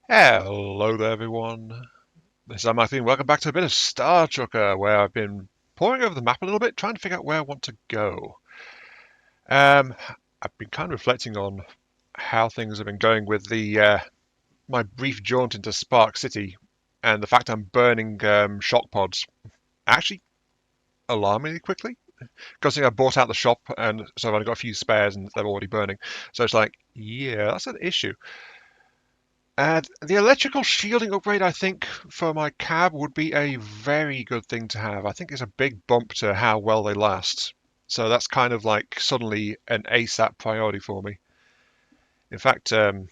Hello there, everyone. This is Matthew, and welcome back to a bit of Star Trucker, where I've been poring over the map a little bit, trying to figure out where I want to go. Um, I've been kind of reflecting on how things have been going with the my brief jaunt into Spark City, and the fact I'm burning shock pods actually alarmingly quickly. Considering I bought out the shop, and so I've only got a few spares, and they're already burning. So it's like, yeah, that's an issue. The electrical shielding upgrade, I think, for my cab would be a very good thing to have. I think it's a big bump to how well they last. So that's kind of like suddenly an ASAP priority for me. In fact, one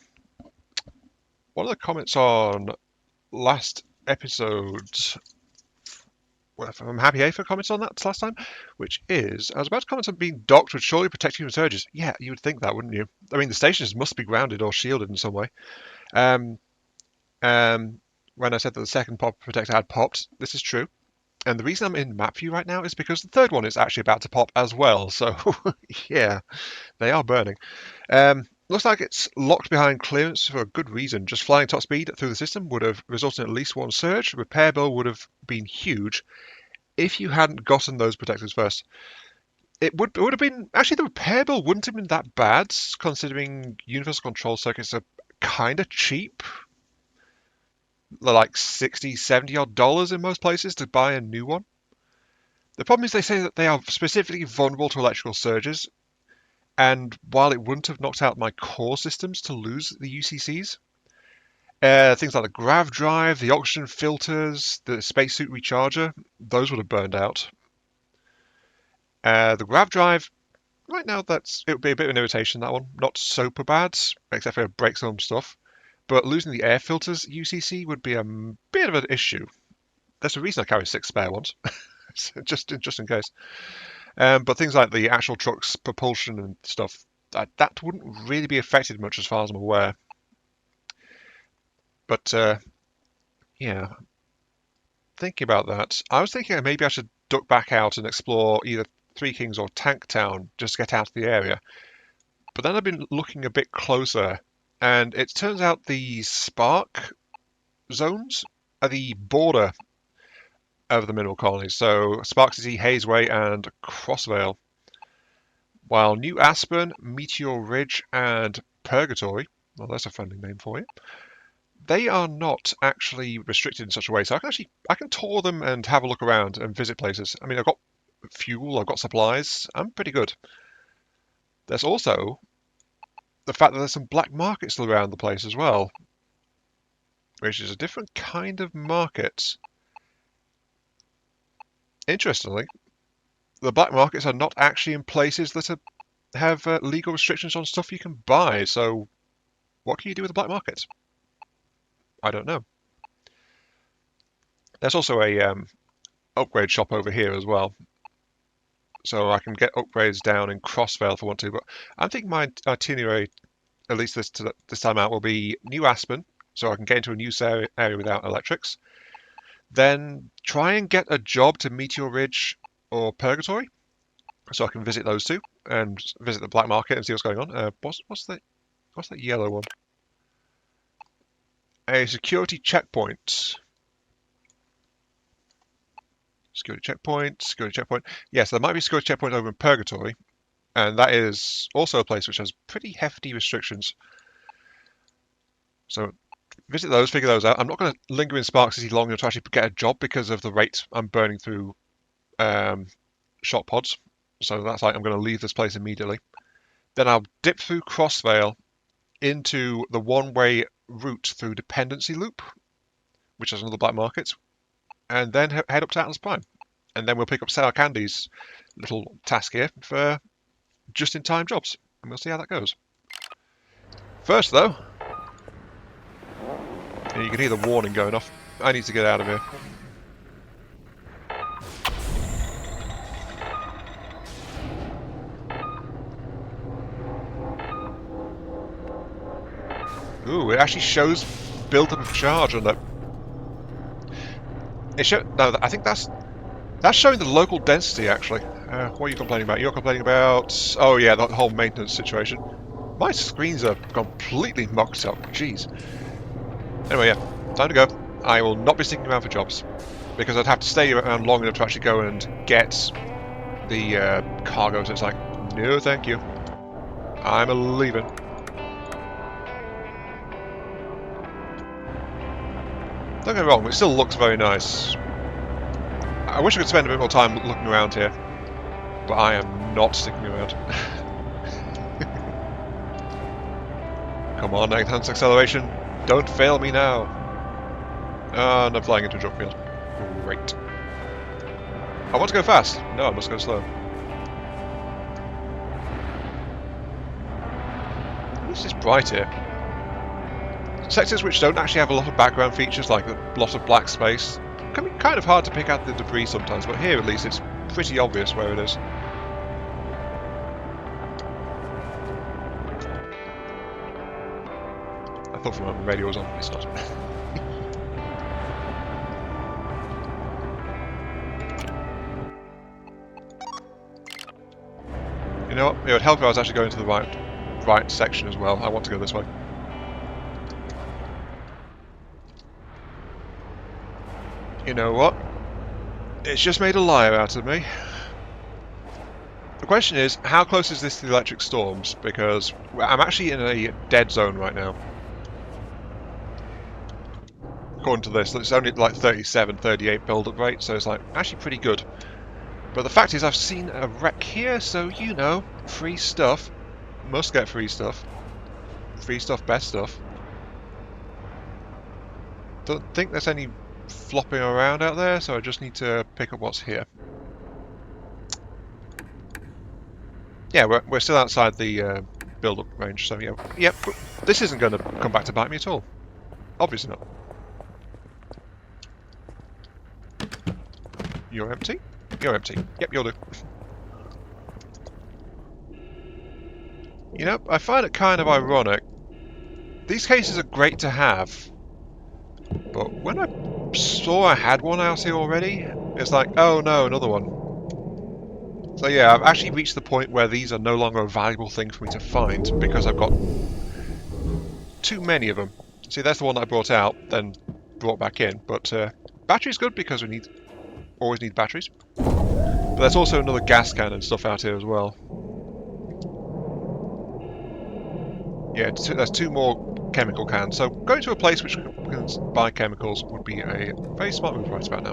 of the comments on last episode, well, I'm happy for comments on that last time, which is, I was about to comment on being docked would surely protect you from surges. Yeah, you would think that, wouldn't you? I mean, the stations must be grounded or shielded in some way. Um, when I said that the second pop protector had popped, this is true. And the reason I'm in map view right now is because the third one is actually about to pop as well. So yeah, they are burning. Looks like it's locked behind clearance for a good reason. Just flying top speed through the system would have resulted in at least one surge. Repair bill would have been huge if you hadn't gotten those protectors first. It would have been actually the repair bill wouldn't have been that bad considering universal control circuits are kind of cheap. They're like 60, 70 odd dollars in most places to buy a new one. The problem is they say that they are specifically vulnerable to electrical surges, and while it wouldn't have knocked out my core systems to lose the UCCs, things like the grav drive, the oxygen filters, the spacesuit recharger, those would have burned out. The grav drive, right now, it would be a bit of an irritation, that one. Not super bad, except for it breaks some stuff. But losing the air filters UCC would be a bit of an issue. There's a reason I carry 6 spare ones, just in case. But things like the actual truck's propulsion and stuff, that wouldn't really be affected much as far as I'm aware. But yeah, thinking about that, I was thinking maybe I should duck back out and explore either Three Kings or Tank Town just to get out of the area. But then I've been looking a bit closer, and it turns out the Spark zones are the border of the mineral colonies. So Spark City, Hazeway, and Crossvale. While New Aspen, Meteor Ridge, and Purgatory, well, that's a friendly name for you, they are not actually restricted in such a way. So I can tour them and have a look around and visit places. I mean, I've got fuel, I've got supplies. I'm pretty good. There's also the fact that there's some black markets still around the place as well, which is a different kind of market. Interestingly, the black markets are not actually in places that have legal restrictions on stuff you can buy. So what can you do with the black market? I don't know. There's also a upgrade shop over here as well. So I can get upgrades down in Crossvale if I want to. But I'm thinking my itinerary, at least this time out, will be New Aspen. So I can get into a new area without electrics. Then try and get a job to Meteor Ridge or Purgatory, so I can visit those two and visit the black market and see what's going on. What's that yellow one? A security checkpoint. Security checkpoint. Security checkpoint. Yes, there might be a security checkpoint over in Purgatory, and that is also a place which has pretty hefty restrictions. So visit those, figure those out. I'm not going to linger in Spark City long enough to actually get a job because of the rate I'm burning through shot pods. So that's like I'm going to leave this place immediately. Then I'll dip through Crossvale into the one-way route through Dependency Loop, which is another black market, and then head up to Atlas Prime. And then we'll pick up Sour Candy's little task here for just-in-time jobs, and we'll see how that goes. First, though, you can hear the warning going off. I need to get out of here. Ooh, it actually shows build-up of charge on that. No, I think that's showing the local density, actually. What are you complaining about? You're complaining about... Oh, yeah, that whole maintenance situation. My screens are completely mucked up. Jeez. Anyway, yeah, time to go. I will not be sticking around for jobs, because I'd have to stay around long enough to actually go and get the cargo, so it's like, no thank you. I'm leaving. Don't get me wrong, it still looks very nice. I wish I could spend a bit more time looking around here, but I am not sticking around. Come on, enhanced acceleration. Don't fail me now. Ah, and I'm flying into a drop field. Great. I want to go fast. No, I must go slow. It's just bright here. Sectors which don't actually have a lot of background features, like a lot of black space, can be kind of hard to pick out the debris sometimes, but here at least it's pretty obvious where it is. I thought for a moment the radio was on, it's not. You know what? It would help if I was actually going to the right section as well. I want to go this way. You know what? It's just made a liar out of me. The question is, how close is this to the electric storms? Because I'm actually in a dead zone right now. According to this, it's only like 37, 38 build-up rate, so it's like actually pretty good. But the fact is, I've seen a wreck here, so you know, free stuff. Must get free stuff. Free stuff, best stuff. Don't think there's any flopping around out there, so I just need to pick up what's here. Yeah, we're still outside the build-up range, so yeah, this isn't going to come back to bite me at all. Obviously not. You're empty? You're empty. Yep, you'll do. You know, I find it kind of ironic. These cases are great to have, but when I saw I had one out here already, it's like, oh no, another one. So yeah, I've actually reached the point where these are no longer a valuable thing for me to find because I've got too many of them. See, that's the one that I brought out, then brought back in. But battery's good because we always need batteries. But there's also another gas can and stuff out here as well. Yeah, there's 2 more chemical cans. So going to a place which can buy chemicals would be a very smart move right about now.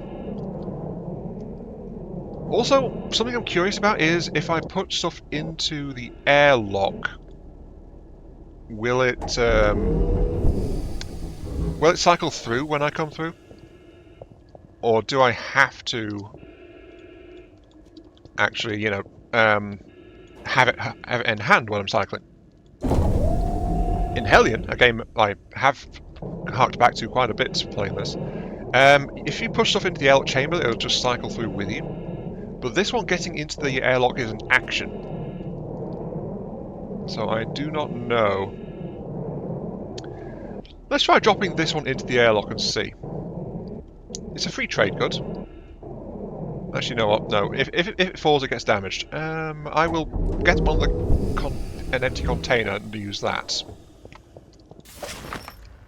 Also, something I'm curious about is if I put stuff into the airlock, will it cycle through when I come through? Or do I have to actually, you know, have it in hand when I'm cycling? In Hellion, a game I have harked back to quite a bit playing this, if you push stuff into the airlock chamber, it'll just cycle through with you. But this one, getting into the airlock, is an action. So I do not know. Let's try dropping this one into the airlock and see. It's a free trade good. Actually, you know what? No, if it falls, it gets damaged. I will get one of an empty container and use that.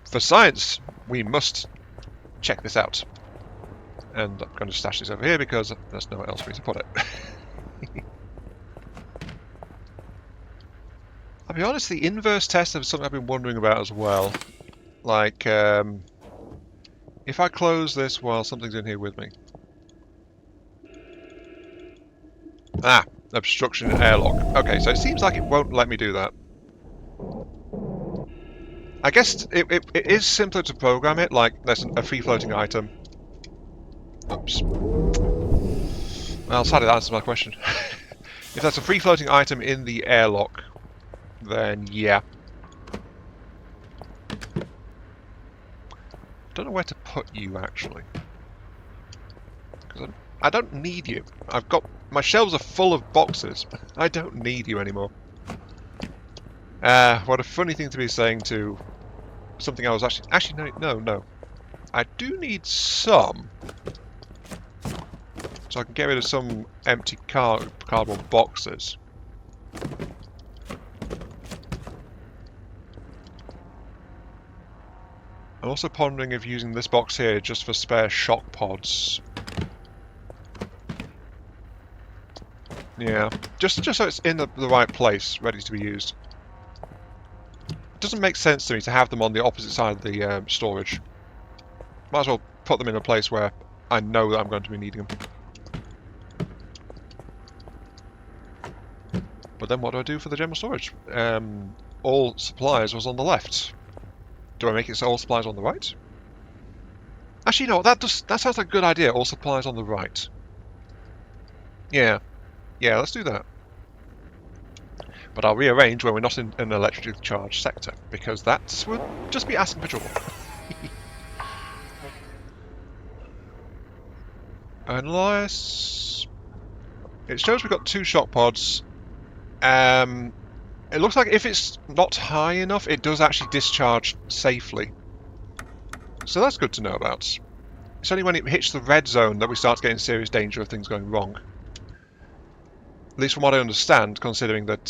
For science, we must check this out. And I'm going to stash this over here because there's nowhere else for me to put it. I'll be honest, the inverse test is something I've been wondering about as well. Like, if I close this while something's in here with me. Ah, obstruction in airlock. Okay, so it seems like it won't let me do that. I guess it is simpler to program it, like there's a free-floating item. Oops. Well, sadly that answers my question. If that's a free-floating item in the airlock, then yeah. Don't know where to put you, actually. Because I don't need you. My shelves are full of boxes. I don't need you anymore. What a funny thing to be saying to something I was actually no. I do need some, so I can get rid of some empty cardboard boxes. I'm also pondering of using this box here just for spare shock pods. Yeah, just so it's in the right place, ready to be used. It doesn't make sense to me to have them on the opposite side of the storage. Might as well put them in a place where I know that I'm going to be needing them. But then what do I do for the general storage? All supplies was on the left. Do I make it so all supplies on the right? Actually, you know what? That sounds like a good idea. All supplies on the right. Yeah, let's do that. But I'll rearrange when we're not in an electrically charged sector, because that would just be asking for trouble. Unless it shows we've got 2 shock pods. It looks like if it's not high enough, it does actually discharge safely. So that's good to know about. It's only when it hits the red zone that we start to get in serious danger of things going wrong. At least from what I understand, considering that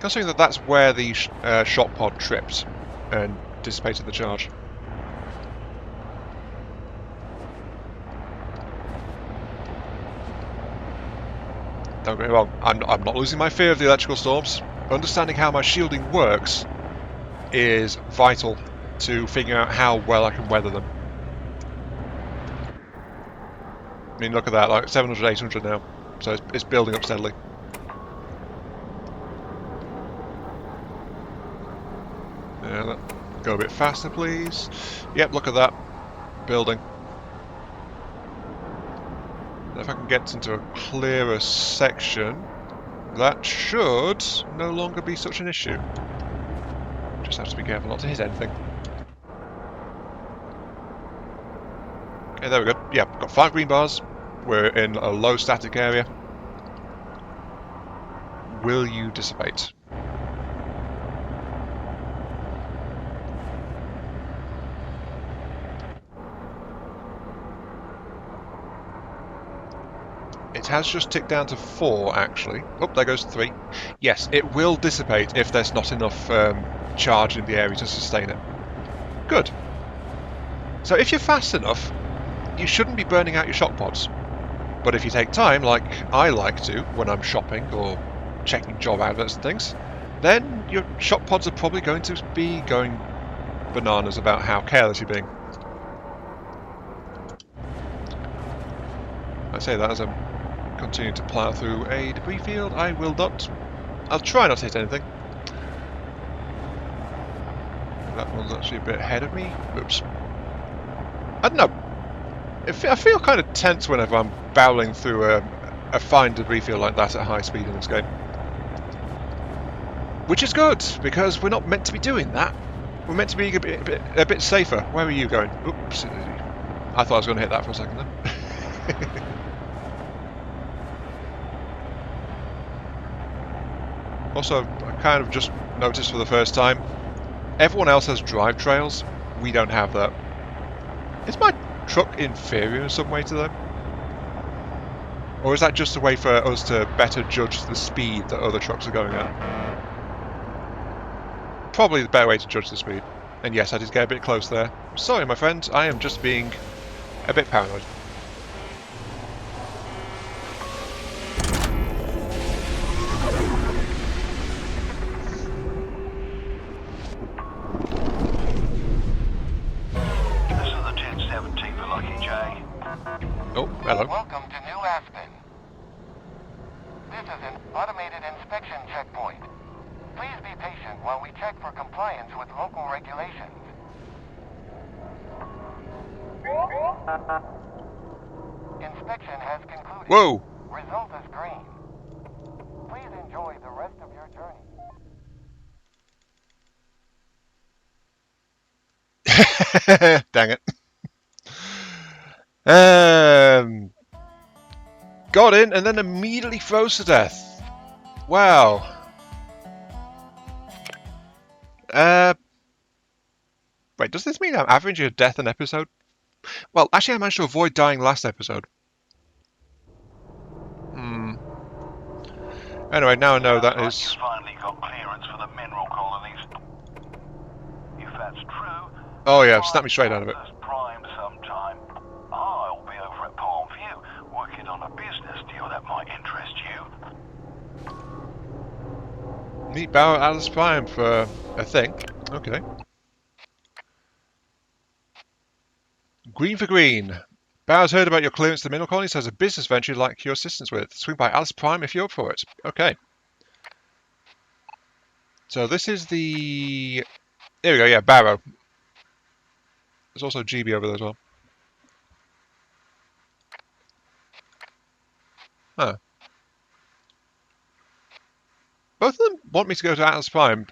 that's where the shock pod tripped and dissipated the charge. Don't get me wrong, I'm not losing my fear of the electrical storms. Understanding how my shielding works is vital to figuring out how well I can weather them. I mean, look at that, like 700, 800 now, so it's building up steadily. Yeah, go a bit faster, please. Yep, look at that, building. If I can get into a clearer section, that should no longer be such an issue. Just have to be careful not to hit anything. Okay, there we go. Yeah, got 5 green bars. We're in a low static area. Will you dissipate? It has just ticked down to 4, actually. Oh, there goes 3. Yes, it will dissipate if there's not enough charge in the area to sustain it. Good. So if you're fast enough, you shouldn't be burning out your shock pods. But if you take time, like I like to when I'm shopping or checking job adverts and things, then your shock pods are probably going to be going bananas about how careless you're being. I say that as I'm continuing to plough through a debris field. I'll try not to hit anything. That one's actually a bit ahead of me. Oops. I don't know. I feel kind of tense whenever I'm barreling through a fine debris field like that at high speed in this game. Which is good, because we're not meant to be doing that. We're meant to be a bit safer. Where are you going? Oops. I thought I was going to hit that for a second then. Also, I kind of just noticed for the first time, everyone else has drive trails. We don't have that. Is my truck inferior in some way to them? Or is that just a way for us to better judge the speed that other trucks are going at? Probably the better way to judge the speed. And yes, I did get a bit close there. Sorry, my friends, I am just being a bit paranoid. Oh, hello. Welcome to New Aspen. This is an automated inspection checkpoint. Please be patient while we check for compliance with local regulations. Inspection has concluded. Whoa! Result is green. Please enjoy the rest of your journey. Dang it. Got in and then immediately froze to death. Wow. Wait, does this mean I'm averaging a death an episode? Well, actually I managed to avoid dying last episode. Anyway, now I know that is... You've finally got clearance for the mineral colonies. You that's true, Oh yeah, snap me straight out of it. Atlas Prime sometime. I'll be over at Palm View working on a business deal that might interest you. Meet Barrow at Atlas Prime for a thing. Okay. Green for green. Barrow's heard about your clearance to the mineral colonies, has a business venture he'd like your assistance with. Swing by Atlas Prime if you're up for it. Okay. So this is the... There we go, yeah, Barrow. There's also GB over there as well. Huh. Both of them want me to go to Atlas Prime.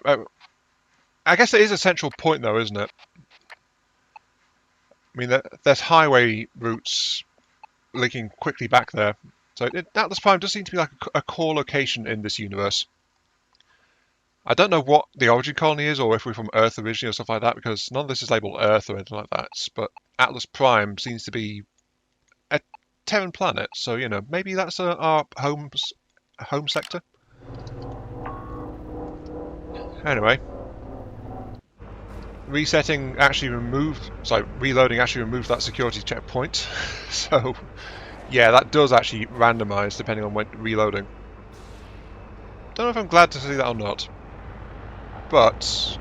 I guess it is a central point though, isn't it? I mean, there's highway routes linking quickly back there. So Atlas Prime does seem to be like a core location in this universe. I don't know what the origin colony is, or if we're from Earth originally or stuff like that, because none of this is labelled Earth or anything like that. But Atlas Prime seems to be a Terran planet, so you know maybe that's our home sector. Anyway, reloading actually removed that security checkpoint. So yeah, that does actually randomise depending on when reloading. Don't know if I'm glad to see that or not. But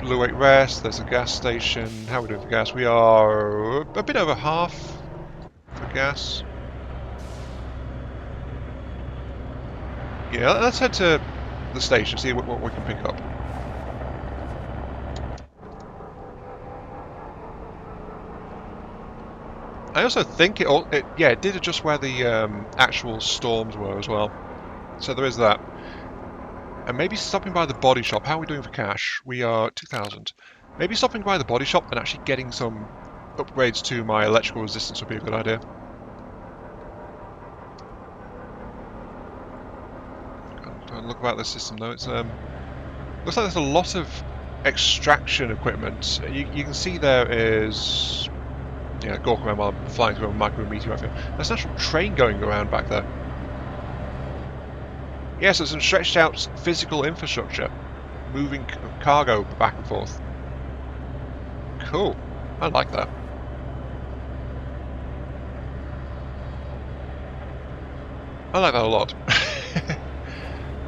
Blue 8 Rest, there's a gas station. How are we doing for gas? We are a bit over half for gas. Yeah, let's head to the station, see what we can pick up. I also think it did adjust where the actual storms were as well. So there is that. And maybe stopping by the body shop. How are we doing for cash? We are 2,000. Maybe stopping by the body shop and actually getting some upgrades to my electrical resistance would be a good idea. Don't look about the system though. It's looks like there's a lot of extraction equipment. You can see there is Gork around while I'm flying through a micrometeor. There's an actual train going around back there. Yes, there's some stretched out physical infrastructure, moving cargo back and forth. Cool. I like that. I like that a lot.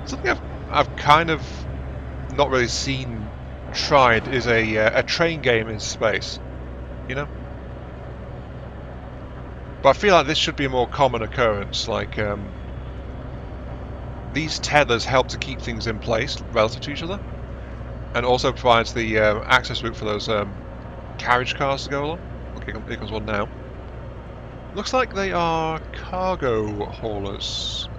Something I've kind of not really seen tried is a train game in space, you know? But I feel like this should be a more common occurrence, like these tethers help to keep things in place relative to each other, and also provides the access route for those carriage cars to go along. Okay, here comes one now. Looks like they are cargo haulers.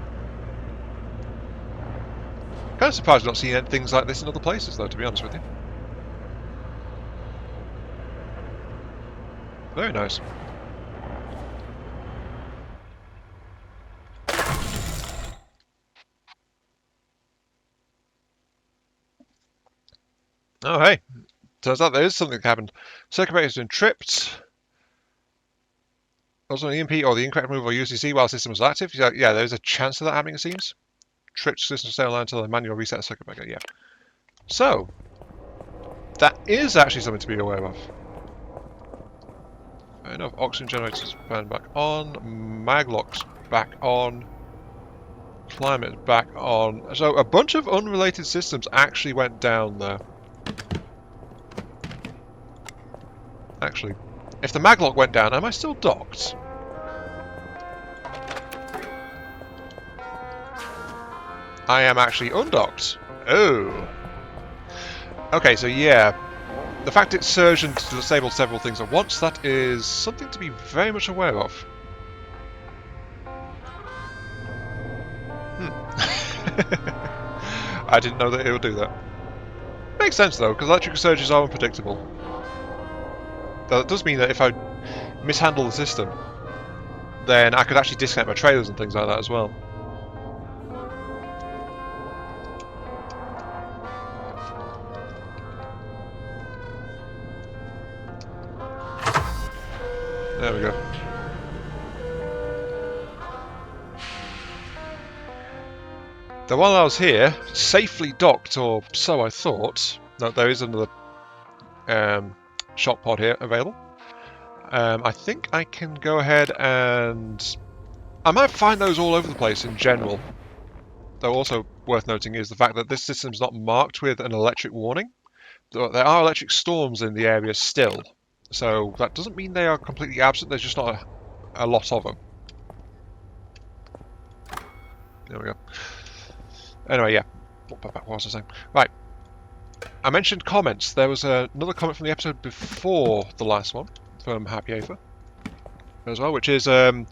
Kind of surprised I've not seen things like this in other places, though, to be honest with you. Very nice. Oh, hey. Turns out there is something that happened. Circuit breaker has been tripped. Also an EMP or the incorrect removal of UCC while the system was active. Yeah, there's a chance of that happening, it seems. Tripped system stay online until the manual reset the circuit breaker, yeah. So, that is actually something to be aware of. Fair enough. Oxygen generators burn back on. Maglocks back on. Climate back on. So a bunch of unrelated systems actually went down there. Actually, if the maglock went down, am I still docked? I am actually undocked. Oh. Okay, so yeah. The fact it surged and disabled several things at once, that is something to be very much aware of. I didn't know that it would do that. Makes sense though, because electrical surges are unpredictable. That does mean that if I mishandle the system, then I could actually disconnect my trailers and things like that as well. There we go. Though while I was here, safely docked, or so I thought. No, there is another shock pod here available. I think I can go ahead and... I might find those all over the place in general. Though also worth noting is the fact that this system is not marked with an electric warning. There are electric storms in the area still. So that doesn't mean they are completely absent, there's just not a lot of them. There we go. Anyway, yeah. What was I saying? Right. I mentioned comments. There was another comment from the episode before the last one from Happy Afer as well, which is, well,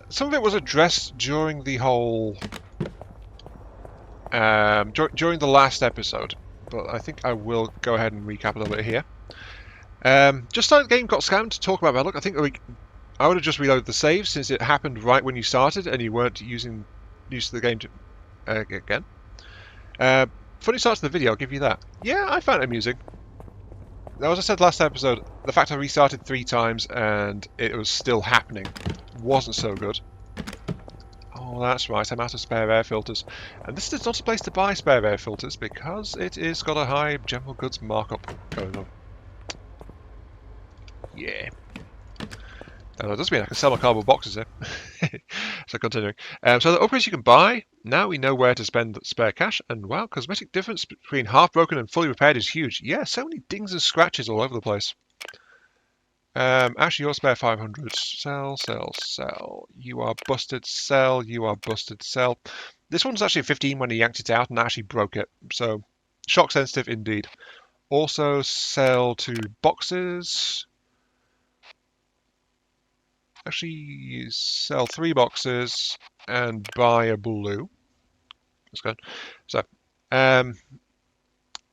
some of it was addressed during the whole, during the last episode, but I think I will go ahead and recap a little bit here. Just like the game got scammed to talk about bad luck, I think I would have just reloaded the save since it happened right when you started and you weren't used to the game to, again. Funny start to the video, I'll give you that. Yeah, I found it amusing. Now, as I said last episode, the fact I restarted 3 times and it was still happening wasn't so good. Oh, that's right, I'm out of spare air filters. And this is not a place to buy spare air filters because it is got a high general goods markup going on. Yeah. That does mean I can sell my cardboard boxes here. So continuing. So the upgrades you can buy, now we know where to spend the spare cash, and wow, cosmetic difference between half broken and fully repaired is huge. Yeah, so many dings and scratches all over the place. Actually, your spare 500. Sell, sell, sell. You are busted, sell, you are busted, sell. This one's actually a 15 when he yanked it out and actually broke it, so shock sensitive indeed. Also sell 2 boxes. Actually, sell 3 boxes and buy a blue. That's good. So,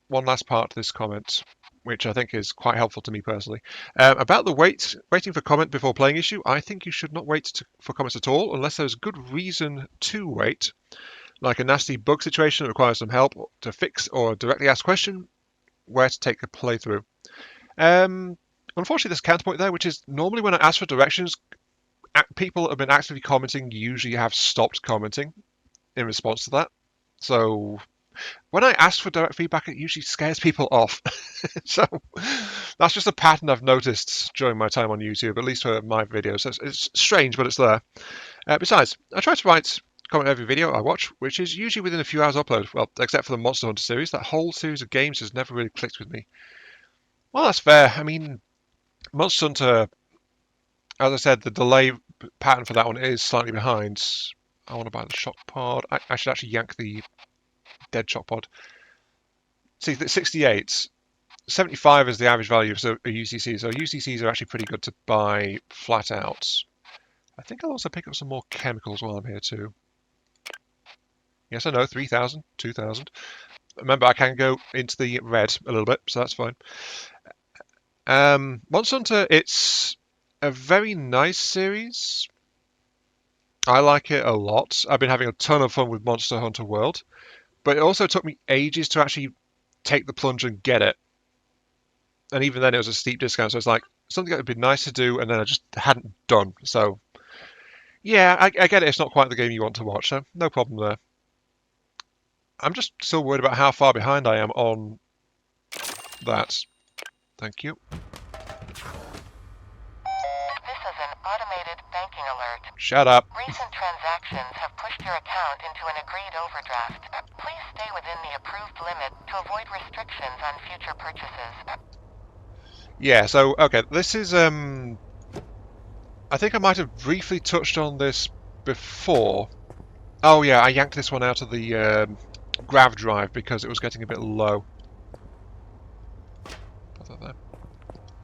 one last part to this comment, which I think is quite helpful to me personally. About the waiting for comment before playing issue, I think you should not wait for comments at all unless there's good reason to wait, like a nasty bug situation that requires some help to fix or directly ask question where to take a playthrough. Unfortunately, there's a counterpoint there, which is normally when I ask for directions, people that have been actively commenting usually have stopped commenting in response to that. So when I ask for direct feedback, it usually scares people off. So that's just a pattern I've noticed during my time on YouTube, at least for my videos. It's strange, but it's there. Besides, I try to write comment every video I watch, which is usually within a few hours upload. Well, except for the Monster Hunter series. That whole series of games has never really clicked with me. Well, that's fair. I mean, Monster Hunter, as I said, the delay pattern for that one is slightly behind. I want to buy the shock pod. I should actually yank the dead shock pod. See, 68. 75 is the average value of a UCC, so UCCs are actually pretty good to buy flat out. I think I'll also pick up some more chemicals while I'm here too. Yes, I know, 3,000, 2,000. Remember, I can go into the red a little bit, so that's fine. Monster Hunter, it's a very nice series. I like it a lot. I've been having a ton of fun with Monster Hunter World, but it also took me ages to actually take the plunge and get it. And even then it was a steep discount, so it's like something that would be nice to do and then I just hadn't done. So yeah, I get it, it's not quite the game you want to watch, so no problem there. I'm just still worried about how far behind I am on that. Thank you. This is an automated banking alert. Shut up. Recent transactions have pushed your account into an agreed overdraft. Please stay within the approved limit to avoid restrictions on future purchases. Yeah, so, okay, this is, I think I might have briefly touched on this before. Oh yeah, I yanked this one out of the grav drive because it was getting a bit low. Put that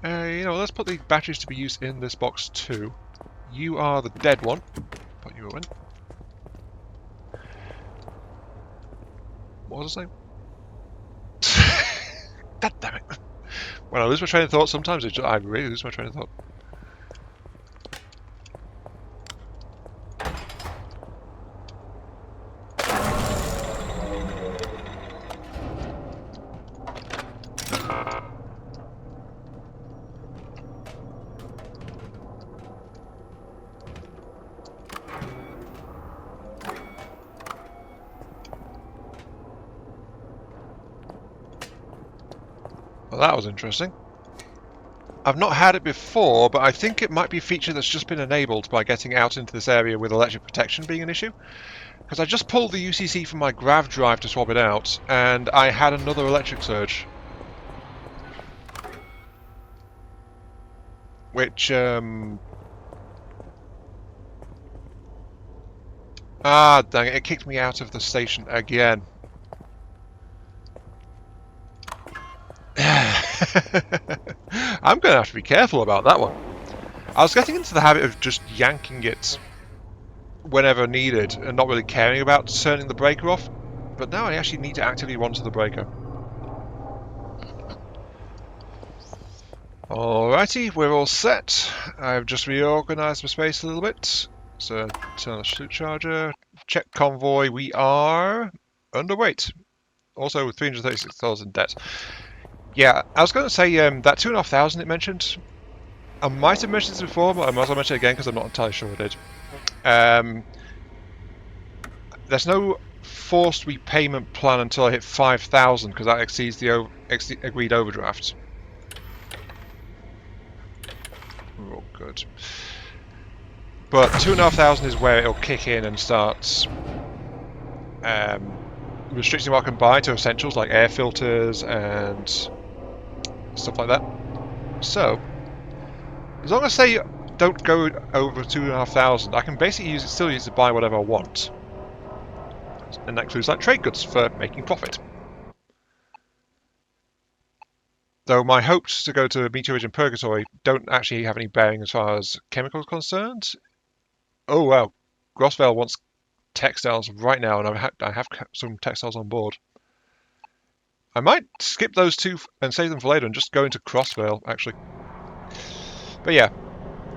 there. You know, let's put the batteries to be used in this box too. You are the dead one. Put you in. What was I saying? God damn it. When I lose my train of thought, sometimes I really lose my train of thought. Well, that was interesting. I've not had it before, but I think it might be a feature that's just been enabled by getting out into this area with electric protection being an issue. Because I just pulled the UCC from my grav drive to swap it out, and I had another electric surge. Which, ah, dang it, it kicked me out of the station again. I'm going to have to be careful about that one. I was getting into the habit of just yanking it whenever needed and not really caring about turning the breaker off, but now I actually need to actively onto the breaker. Alrighty, we're all set. I've just reorganised my space a little bit. So turn on the suit charger, check convoy, we are underweight. Also with $336 in debt. Yeah, I was going to say that 2,500 it mentioned. I might have mentioned this before, but I might as well mention it again because I'm not entirely sure I did. There's no forced repayment plan until I hit 5,000 because that exceeds the agreed overdraft. We're all good. But 2,500 is where it'll kick in and start restricting what I can buy to essentials like air filters and stuff like that. So, as long as they don't go over 2,500, I can basically still use it to buy whatever I want. And that includes like trade goods for making profit. Though my hopes to go to Meteorage and Purgatory don't actually have any bearing as far as chemicals concerned. Oh wow, Grossvale wants textiles right now, and I have some textiles on board. I might skip those two and save them for later and just go into Crossvale, actually. But yeah,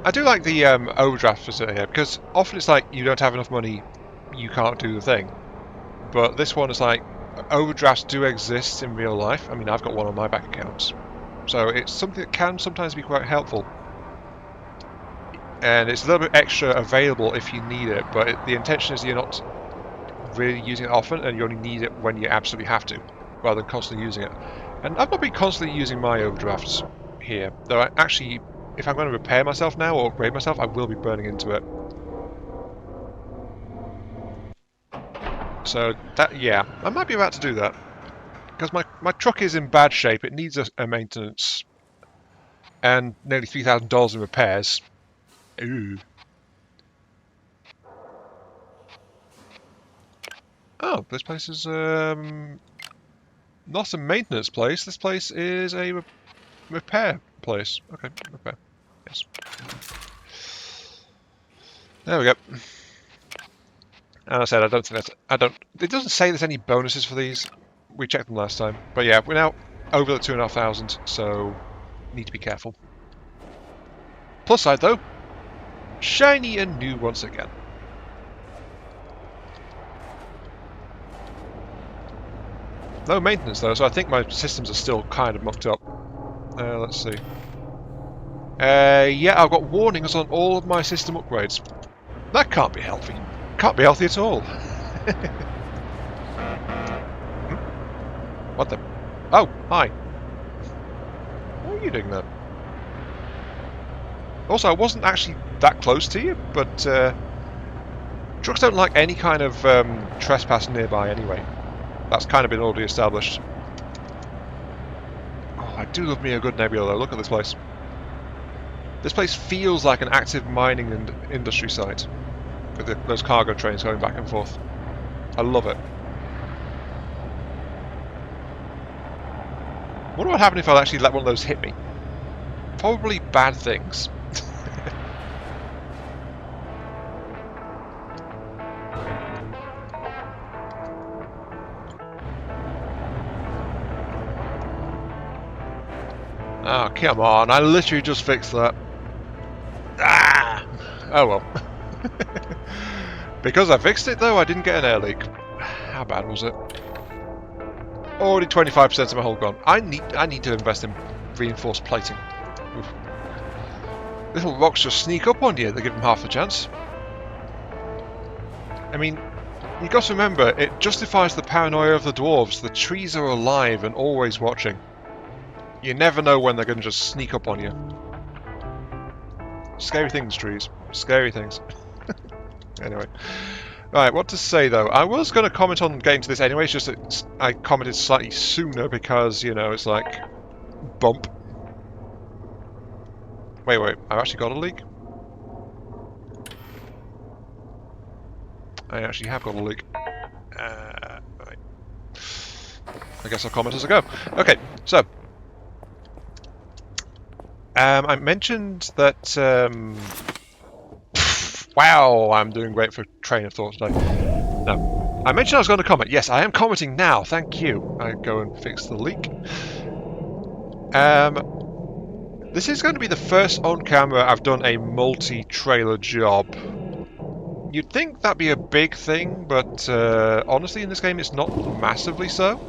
I do like the overdraft facility here, because often it's like you don't have enough money, you can't do the thing. But this one is like, overdrafts do exist in real life. I mean, I've got one on my bank account. So it's something that can sometimes be quite helpful. And it's a little bit extra available if you need it, but the intention is you're not really using it often, and you only need it when you absolutely have to, rather than constantly using it. And I've not been constantly using my overdrafts here, though I actually, if I'm going to repair myself now or upgrade myself, I will be burning into it. So that, yeah, I might be about to do that. Because my truck is in bad shape, it needs a maintenance. And nearly $3,000 in repairs. Ooh. Oh, this place is not a maintenance place. This place is a repair place. Okay, repair. Yes. There we go. And I said I don't think that's. It doesn't say there's any bonuses for these. We checked them last time, but yeah, we're now over the 2,500, so need to be careful. Plus side though, shiny and new once again. No maintenance though, so I think my systems are still kind of mucked up. Let's see. Yeah, I've got warnings on all of my system upgrades. That can't be healthy. Can't be healthy at all. What the? Oh, hi. What are you doing there? Also, I wasn't actually that close to you, but trucks don't like any kind of trespass nearby anyway. That's kind of been already established. Oh, I do love me a good nebula though. Look at this place. This place feels like an active mining and industry site. With those cargo trains going back and forth. I love it. What would happen if I actually let one of those hit me? Probably bad things. Oh, come on. I literally just fixed that. Ah! Oh well. Because I fixed it though, I didn't get an air leak. How bad was it? Already 25% of my hull gone. I need to invest in reinforced plating. Oof. Little rocks just sneak up on you, they give them half a chance. I mean, you got to remember, it justifies the paranoia of the dwarves. The trees are alive and always watching. You never know when they're going to just sneak up on you. Scary things, trees. Scary things. Anyway. Right, what to say though? I was going to comment on getting to this anyway, it's just that I commented slightly sooner because, you know, it's like... Bump. Wait, I've actually got a leak? I actually have got a leak. Right. I guess I'll comment as I go. Okay, so... I mentioned that... wow, I'm doing great for train of thought today. No. I mentioned I was going to comment. Yes, I am commenting now. Thank you. I go and fix the leak. This is going to be the first on camera I've done a multi-trailer job. You'd think that'd be a big thing, but honestly in this game it's not massively so.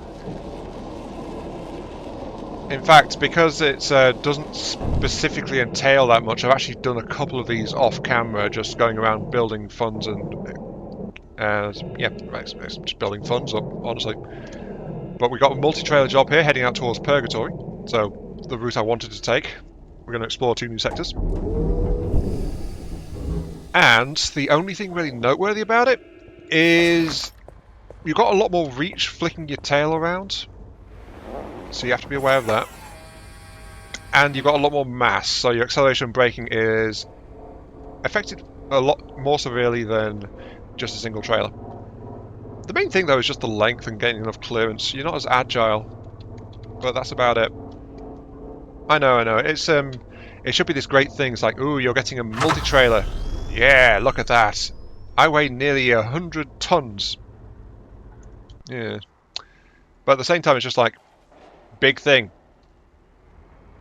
In fact, because it doesn't specifically entail that much, I've actually done a couple of these off camera, just going around building funds and yeah, just building funds up, honestly. But we got a multi-trailer job here heading out towards Purgatory, so the route I wanted to take. We're going to explore 2 new sectors. And the only thing really noteworthy about it is you've got a lot more reach flicking your tail around. So you have to be aware of that. And you've got a lot more mass, so your acceleration and braking is affected a lot more severely than just a single trailer. The main thing though is just the length and getting enough clearance. You're not as agile, but that's about it. I know. It's it should be this great thing. It's like, ooh, you're getting a multi-trailer. Yeah, look at that. I weigh nearly 100 tons. Yeah. But at the same time, it's just like, big thing.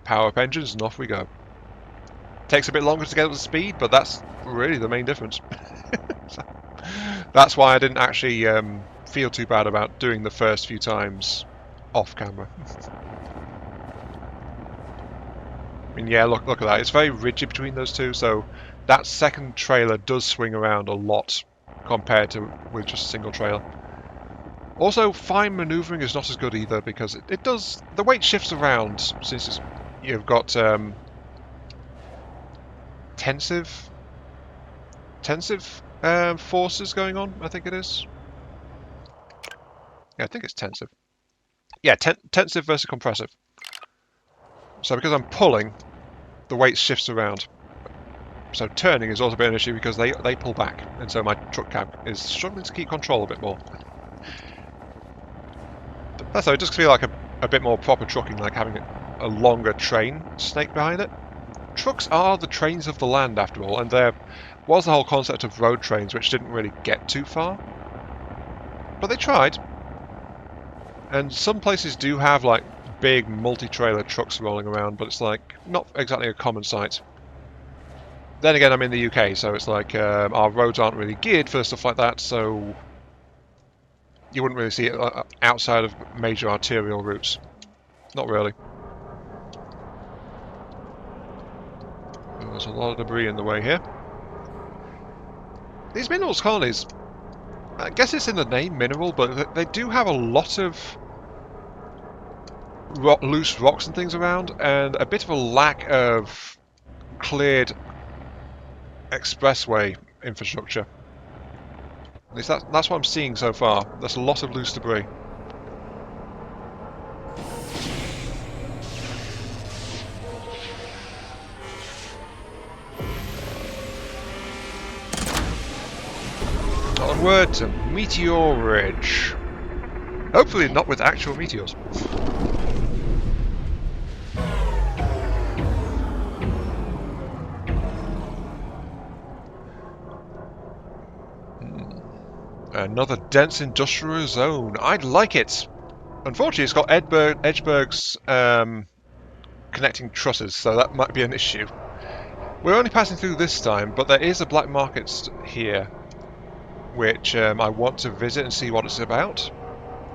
Power up engines and off we go. Takes a bit longer to get up to speed, but that's really the main difference. So, that's why I didn't actually feel too bad about doing the first few times off camera. I mean, yeah, look at that. It's very rigid between those two, so that second trailer does swing around a lot compared to with just a single trailer. Also, fine maneuvering is not as good either because it does... The weight shifts around since you've got tensive forces going on, I think it is. Yeah, I think it's tensive. Yeah, tensive versus compressive. So because I'm pulling, the weight shifts around. So turning is also a bit of an issue because they pull back, and so my truck cab is struggling to keep control a bit more. So it does feel like a bit more proper trucking, like having a longer train snake behind it. Trucks are the trains of the land, after all, and there was the whole concept of road trains, which didn't really get too far. But they tried. And some places do have, like, big multi-trailer trucks rolling around, but it's, like, not exactly a common sight. Then again, I'm in the UK, so it's like, our roads aren't really geared for stuff like that, so you wouldn't really see it outside of major arterial routes. Not really. There's a lot of debris in the way here. These minerals colonies, I guess it's in the name mineral, but they do have a lot of loose rocks and things around, and a bit of a lack of cleared expressway infrastructure. At least that's what I'm seeing so far. There's a lot of loose debris. Onward to Meteor Ridge. Hopefully not with actual meteors. Another dense industrial zone. I'd like it. Unfortunately, it's got Edgeburg's connecting trusses, so that might be an issue. We're only passing through this time, but there is a black market here, which I want to visit and see what it's about.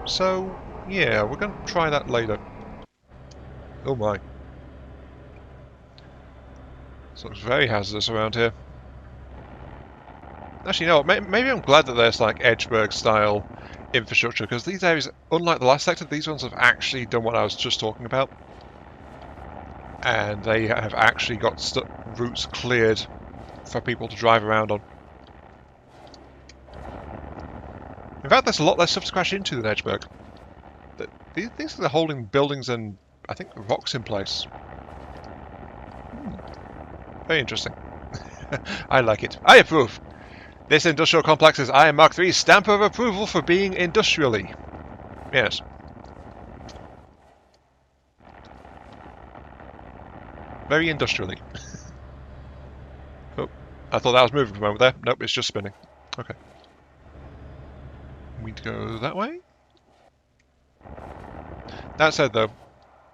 So, yeah, we're going to try that later. Oh my. This looks very hazardous around here. Actually, no, maybe I'm glad that there's like Edgeburg-style infrastructure, because these areas, unlike the last sector, these ones have actually done what I was just talking about. and they have actually got routes cleared for people to drive around on. In fact, there's a lot less stuff to crash into than Edgeburg. These things are holding buildings and, I think, rocks in place. Very interesting. I like it. I approve. This industrial complex is IM Mark III's stamp of approval for being industrially. Yes. Very industrially. Oh, I thought that was moving for a moment there. Nope, it's just spinning. Okay. We'd go that way. That said, though,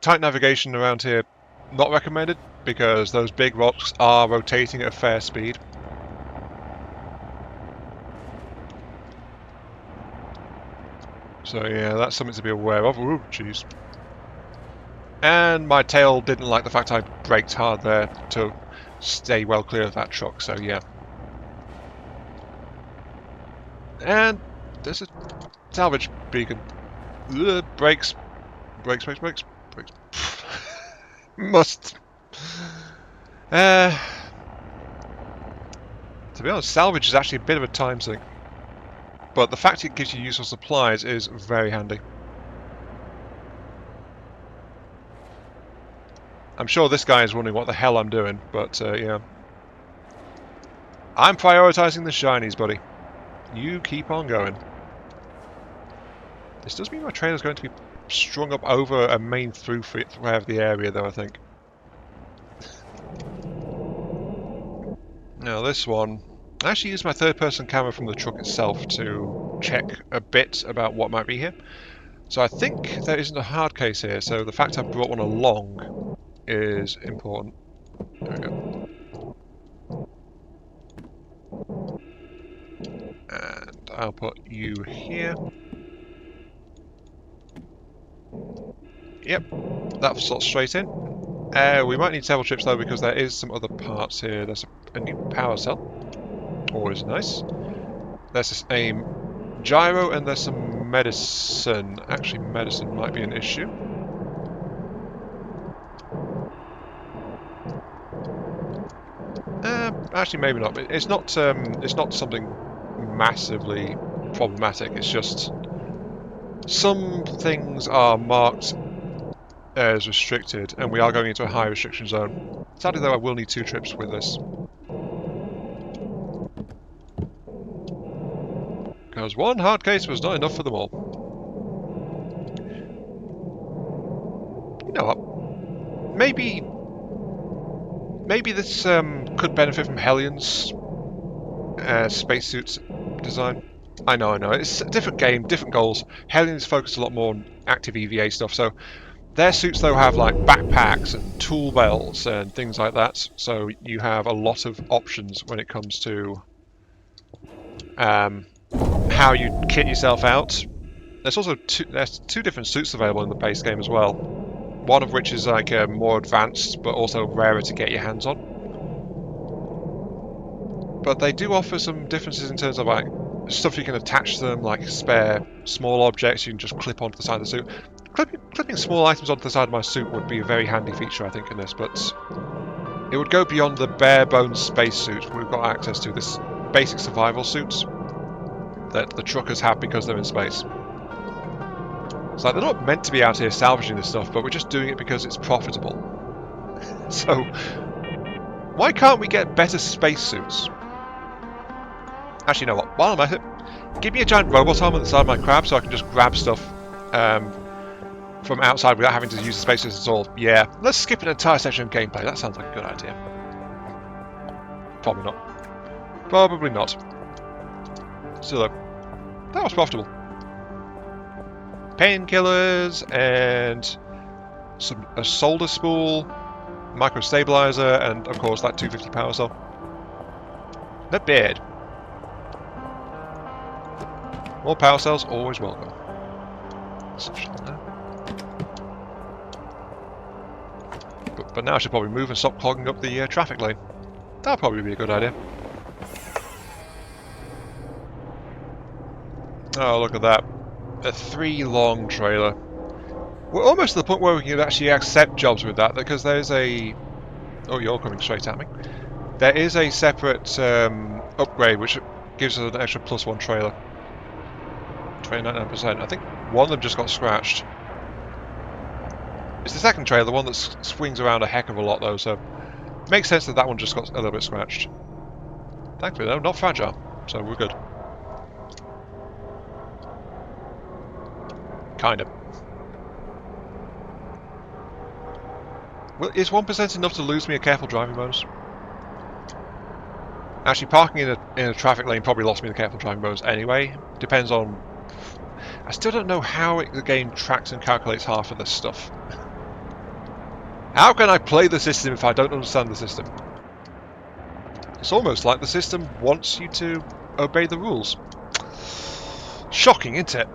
tight navigation around here, not recommended, because those big rocks are rotating at a fair speed. So yeah, that's something to be aware of. Ooh, jeez. And my tail didn't like the fact I braked hard there to stay well clear of that truck, so yeah. And there's a salvage beacon. Ugh, brakes. Brakes. Must. To be honest, salvage is actually a bit of a time sink. But the fact it gives you useful supplies is very handy. I'm sure this guy is wondering what the hell I'm doing, but yeah. I'm prioritising the shinies, buddy. You keep on going. This does mean my trailer's going to be strung up over a main throughfare of the area, though, I think. Now this one, I actually used my third-person camera from the truck itself to check a bit about what might be here. So I think there isn't a hard case here, so the fact I've brought one along is important. There we go. And I'll put you here. Yep, that slots straight in. We might need several trips though, because there is some other parts here. There's a new power cell. Always nice. There's a gyro and there's some medicine. Actually, medicine might be an issue. Actually, maybe not. It's not something massively problematic. It's just some things are marked as restricted, and we are going into a high restriction zone. Sadly, though, I will need 2 trips with this. Because one hard case was not enough for them all. You know what? Maybe this could benefit from Helion's spacesuits design. I know. It's a different game, different goals. Helion's focused a lot more on active EVA stuff, so their suits, though, have like backpacks and tool belts and things like that, so you have a lot of options when it comes to how you kit yourself out. There's also 2 different suits available in the base game as well. One of which is like more advanced, but also rarer to get your hands on. But they do offer some differences in terms of like stuff you can attach to them, like spare small objects you can just clip onto the side of the suit. Clipping small items onto the side of my suit would be a very handy feature, I think, in this, but it would go beyond the bare bones spacesuit we've got access to. This basic survival suits that the truckers have because they're in space. It's like they're not meant to be out here salvaging this stuff, but we're just doing it because it's profitable. So, why can't we get better spacesuits? Actually, you know what? While I'm at it, give me a giant robot arm on the side of my crab so I can just grab stuff from outside without having to use the spacesuits at all. Yeah, let's skip an entire section of gameplay. That sounds like a good idea. Probably not. Probably not. Still though, that was profitable. Painkillers and a solder spool, micro stabilizer, and of course that 250 power cell. Not bad. More power cells, always welcome. But now I should probably move and stop clogging up the traffic lane. That'll probably be a good idea. Oh, look at that. A 3 long trailer. We're almost to the point where we can actually accept jobs with that, because there's a... Oh, you're coming straight at me. There is a separate upgrade which gives us an extra +1 trailer. 29%. I think one of them just got scratched. It's the second trailer, the one that swings around a heck of a lot though, so it makes sense that that one just got a little bit scratched. Thankfully though, not fragile, so we're good. Kind of. Well, is 1% enough to lose me a careful driving bonus? Actually, parking in a traffic lane probably lost me the careful driving bonus anyway. Depends on... I still don't know how the game tracks and calculates half of this stuff. How can I play the system if I don't understand the system? It's almost like the system wants you to obey the rules. Shocking, isn't it?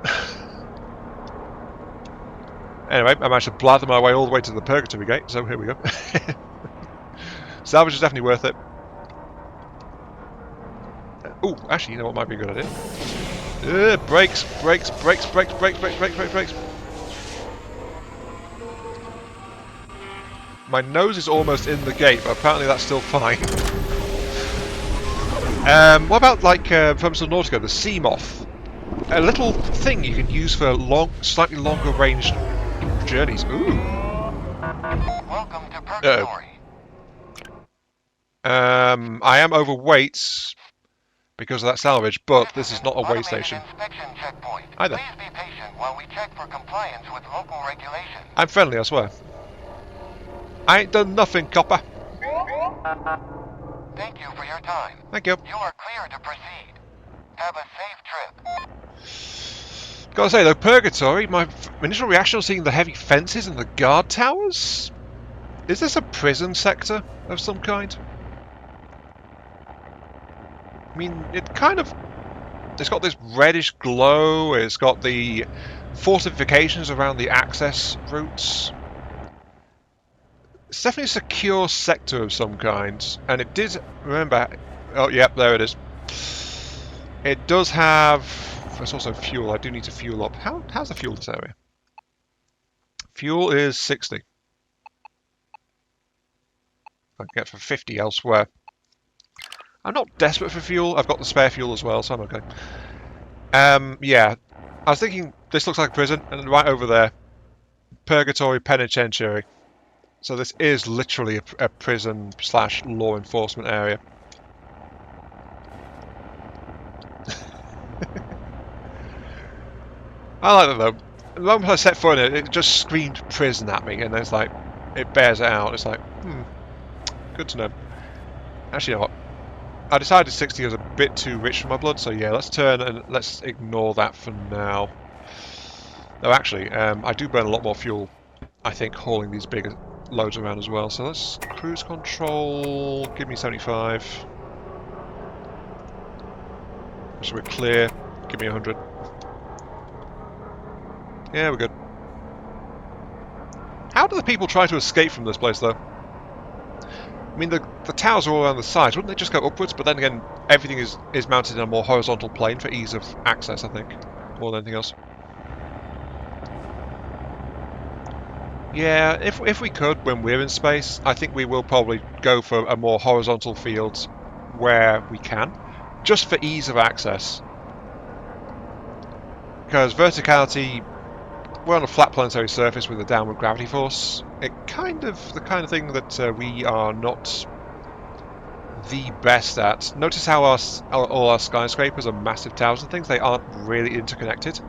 Anyway, I managed to blather my way all the way to the Purgatory Gate, so here we go. Salvage is definitely worth it. Oh, actually, you know what might be a good idea? Brakes, brakes, brakes, brakes, brakes, brakes, brakes, brakes, brakes. My nose is almost in the gate, but apparently that's still fine. What about, like, from Subnautica, the Sea Moth? A little thing you can use for slightly longer range journeys. Ooh. Welcome to Purgatory. I am overweight because of that salvage, but this is not a way station. Inspection checkpoint. Either. Please be patient while we check for compliance with local regulations. I'm friendly, I swear. I ain't done nothing, copper. Thank you for your time. Thank you. You are clear to proceed. Have a safe trip. Gotta say though, Purgatory, my initial reaction on seeing the heavy fences and the guard towers? Is this a prison sector of some kind? I mean, it kind of... It's got this reddish glow, it's got the fortifications around the access routes. It's definitely a secure sector of some kind, and it did, remember, oh yep, there it is. It does have, there's also fuel, I do need to fuel up. How's the fuel this area? Fuel is 60. I can get for 50 elsewhere. I'm not desperate for fuel, I've got the spare fuel as well, so I'm okay. Yeah, I was thinking this looks like a prison, and right over there, Purgatory Penitentiary. So this is literally a prison / law enforcement area. I like that though. The moment I set foot in it, it just screamed prison at me, and then it's like, it bears it out. It's like, good to know. Actually, you know what? I decided 60 was a bit too rich for my blood, so yeah, let's turn and let's ignore that for now. No, actually, I do burn a lot more fuel, I think, hauling these bigger loads around as well. So let's cruise control, give me 75. So we're clear, give me 100. Yeah, we're good. How do the people try to escape from this place, though? I mean, the towers are all around the sides. Wouldn't they just go upwards? But then again, everything is mounted in a more horizontal plane for ease of access, I think, more than anything else. Yeah, if we could, when we're in space, I think we will probably go for a more horizontal field where we can, just for ease of access. Because verticality, we're on a flat planetary surface with a downward gravity force. The kind of thing that we are not the best at. Notice how all our skyscrapers are massive towers and things. They aren't really interconnected.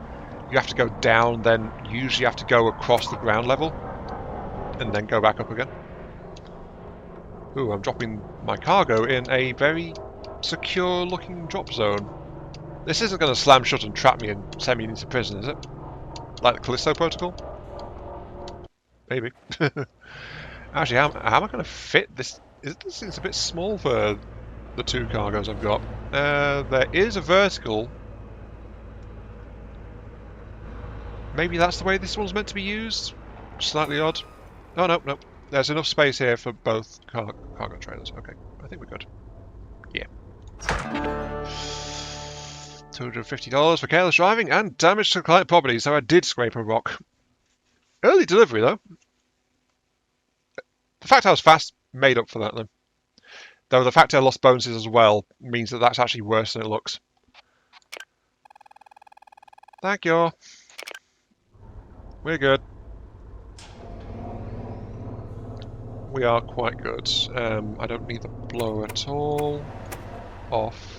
You have to go down, then usually you have to go across the ground level, and then go back up again. Ooh, I'm dropping my cargo in a very secure-looking drop zone. This isn't going to slam shut and trap me and send me into prison, is it? Like the Callisto Protocol? Maybe. Actually, how am I going to fit this? This thing's a bit small for the two cargoes I've got. There is a vertical. Maybe that's the way this one's meant to be used? Slightly odd. Oh, no. There's enough space here for both cargo trailers. Okay, I think we're good. Yeah. $250 for careless driving and damage to client property, so I did scrape a rock. Early delivery, though. The fact I was fast made up for that, then. Though the fact I lost bonuses as well means that that's actually worse than it looks. Thank you. We're good. We are quite good. I don't need the blow at all. Off.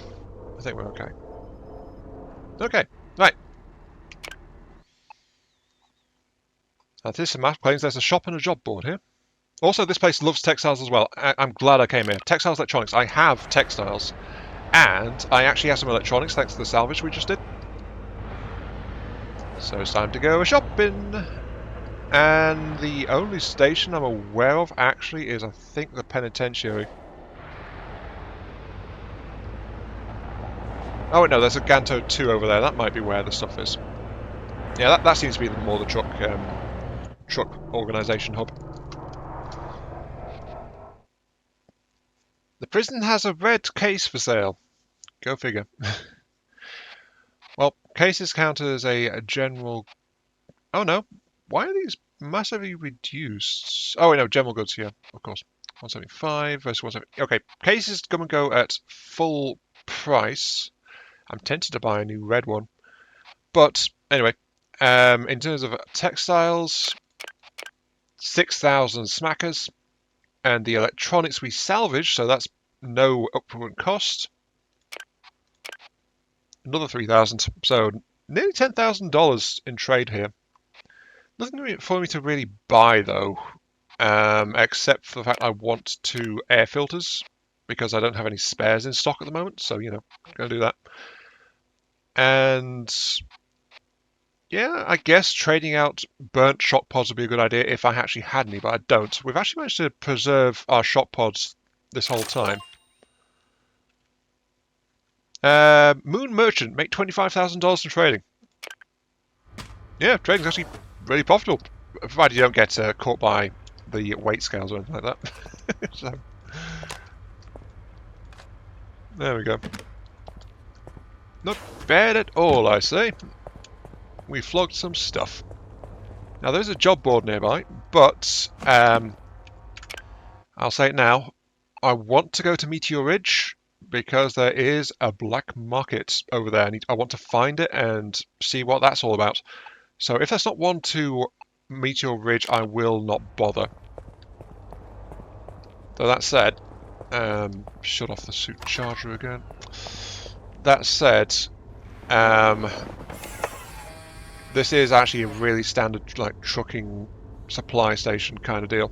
I think we're okay. Okay, right. Now, this is some map claims. There's a shop and a job board here. Also, this place loves textiles as well. I'm glad I came here. Textiles, electronics. I have textiles. And I actually have some electronics thanks to the salvage we just did. So it's time to go shopping. And the only station I'm aware of actually is, I think, the penitentiary. Oh, wait, no, there's a Ganto 2 over there. That might be where the stuff is. Yeah, that seems to be more the truck organisation hub. The prison has a red case for sale. Go figure. Well, cases count as a general... Oh, no. Why are these massively reduced? Oh, wait, no, general goods here, of course. 175 versus 170. Okay, cases come and go at full price. I'm tempted to buy a new red one. But, anyway, in terms of textiles, 6,000 smackers. And the electronics we salvage, so that's no upfront cost. Another 3,000, so nearly $10,000 in trade here. Nothing for me to really buy though, except for the fact I want 2 air filters because I don't have any spares in stock at the moment. So gonna do that. And yeah, I guess trading out burnt shock pods would be a good idea if I actually had any, but I don't. We've actually managed to preserve our shock pods this whole time. Moon Merchant, make $25,000 in trading. Yeah, trading's actually really profitable, provided you don't get caught by the weight scales or anything like that. So, there we go. Not bad at all, I say. We flogged some stuff. Now, there's a job board nearby, but I'll say it now. I want to go to Meteor Ridge because there is a black market over there. I want to find it and see what that's all about. So if there's not one to Meteor Ridge, I will not bother. Though that said, shut off the suit charger again. That said, this is actually a really standard, like, trucking supply station kind of deal.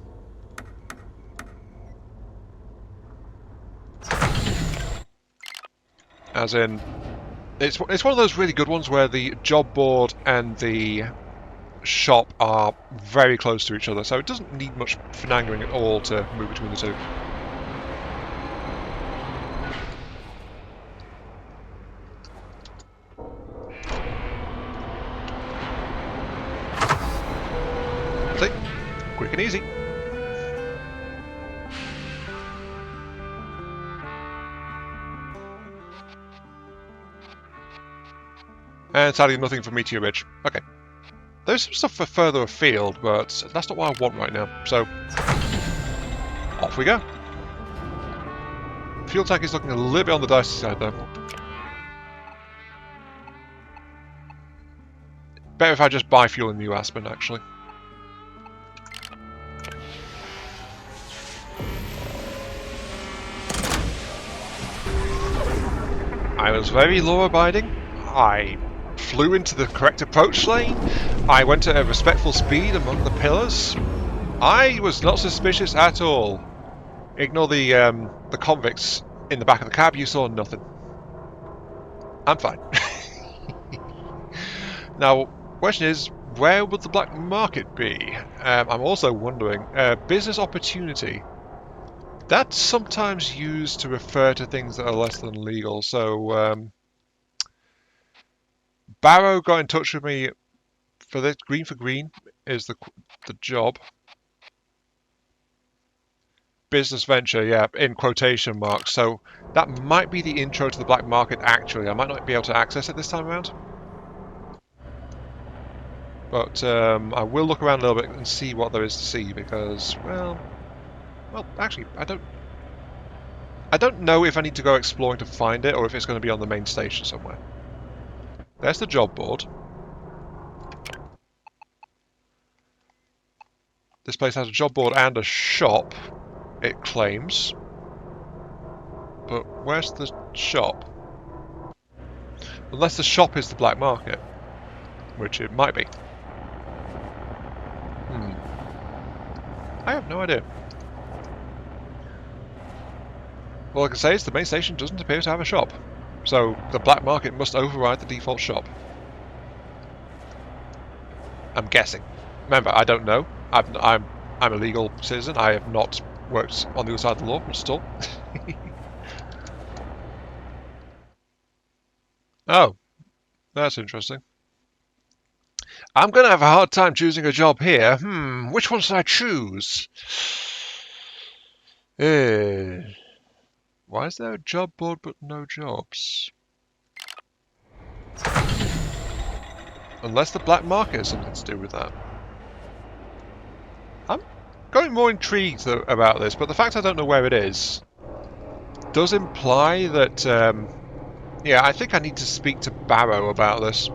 As in, it's one of those really good ones where the job board and the shop are very close to each other, so it doesn't need much finagling at all to move between the two. See? Quick and easy. And sadly nothing for Meteor Ridge. Okay. There's some stuff for further afield, but that's not what I want right now. So, off we go. Fuel tank is looking a little bit on the dicey side, though. Better if I just buy fuel in New Aspen, actually. I was very law-abiding. I flew into the correct approach lane. I went at a respectful speed among the pillars. I was not suspicious at all. Ignore the convicts in the back of the cab. You saw nothing. I'm fine. Now, question is, where would the black market be? I'm also wondering, business opportunity. That's sometimes used to refer to things that are less than legal. So, Barrow got in touch with me for this. Green for green is the job. Business venture, yeah, in quotation marks. So that might be the intro to the black market, actually. I might not be able to access it this time around. But I will look around a little bit and see what there is to see because, well, actually, I don't know if I need to go exploring to find it or if it's going to be on the main station somewhere. There's the job board. This place has a job board and a shop, it claims. But where's the shop? Unless the shop is the black market, which it might be. I have no idea. All I can say is the main station doesn't appear to have a shop, so the black market must override the default shop. I'm guessing. Remember, I don't know. I'm a legal citizen. I have not worked on the other side of the law much at all. Oh, that's interesting. I'm going to have a hard time choosing a job here. Which one should I choose? Why is there a job board but no jobs? Unless the black market has something to do with that. I'm going more intrigued about this, but the fact I don't know where it is does imply that, yeah, I think I need to speak to Barrow about this.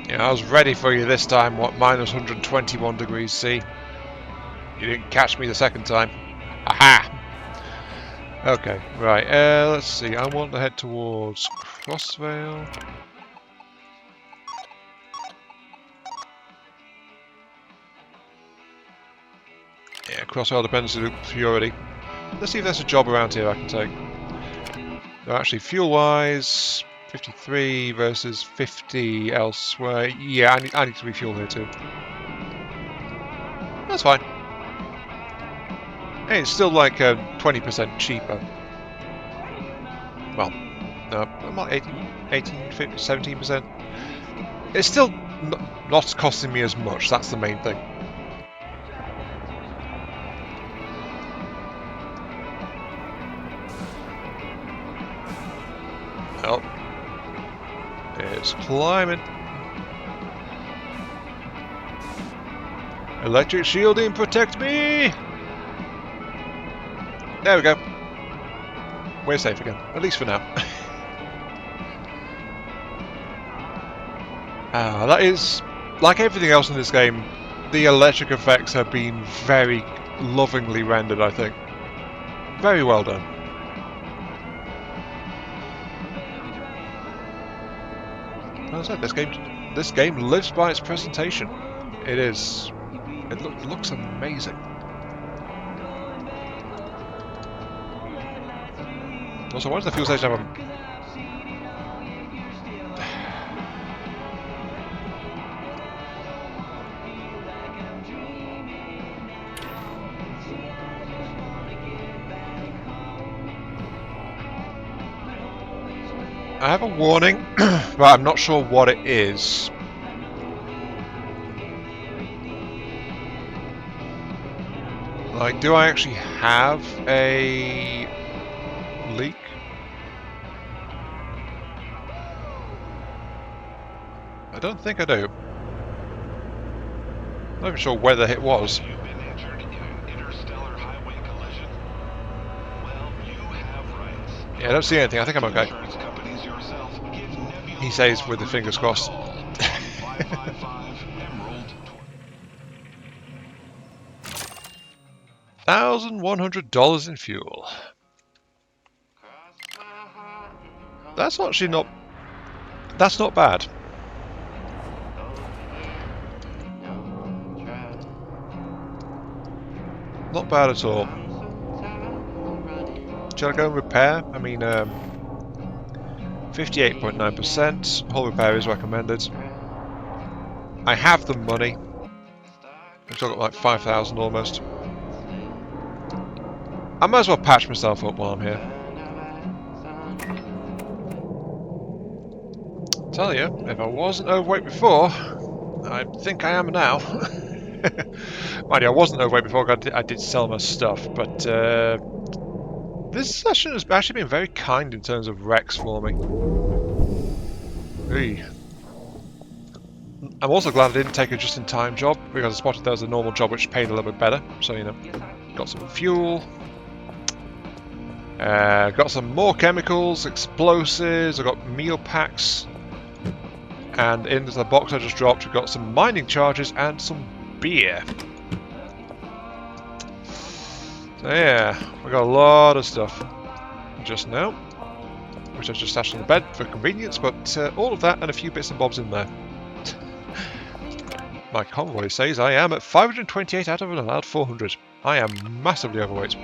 Yeah, I was ready for you this time, what, minus 121 degrees C? You didn't catch me the second time. Aha! Okay, right, let's see, I want to head towards Crossvale. Yeah, Crossvale Dependency Loop Purity. Let's see if there's a job around here I can take. No, actually, fuel-wise, 53 versus 50 elsewhere. Yeah, I need to refuel here too. That's fine. Hey, it's still like 20% cheaper. Well, no, I'm not 18, 50, 17%. It's still not costing me as much, that's the main thing. Oh. It's climbing. Electric shielding, protect me! There we go. We're safe again, at least for now. That is, like everything else in this game, the electric effects have been very lovingly rendered, I think. Very well done. As I said, this game lives by its presentation. It looks amazing. Also, why does the fuel station have a... I have a warning, but I'm not sure what it is. Like, do I actually have a leak? I don't think I do. I'm not even sure where the hit was. You've been injured in an interstellar highway collision. Well, you have rights. Yeah, I don't see anything. I think I'm okay. Insurance companies yourself. Give Nebula He says with the fingers crossed. 555 Emerald. $1,100 in fuel. That's actually not... That's not bad. Not bad at all. Shall I go and repair? I mean, 58.9%. Whole repair is recommended. I have the money. I've still got like 5,000 almost. I might as well patch myself up while I'm here. Tell you, if I wasn't overweight before, I think I am now. Mind you, I wasn't overweight before. I did sell my stuff, but this session has actually been very kind in terms of Rex for me. Hey. I'm also glad I didn't take a just-in-time job, because I spotted there was a normal job which paid a little bit better. So, you know, got some fuel, got some more chemicals, explosives, I've got meal packs, and into the box I just dropped we've got some mining charges and some beer. So yeah, we got a lot of stuff just now, which I just stashed on the bed for convenience, but all of that and a few bits and bobs in there. My convoy says I am at 528 out of an allowed 400. I am massively overweight.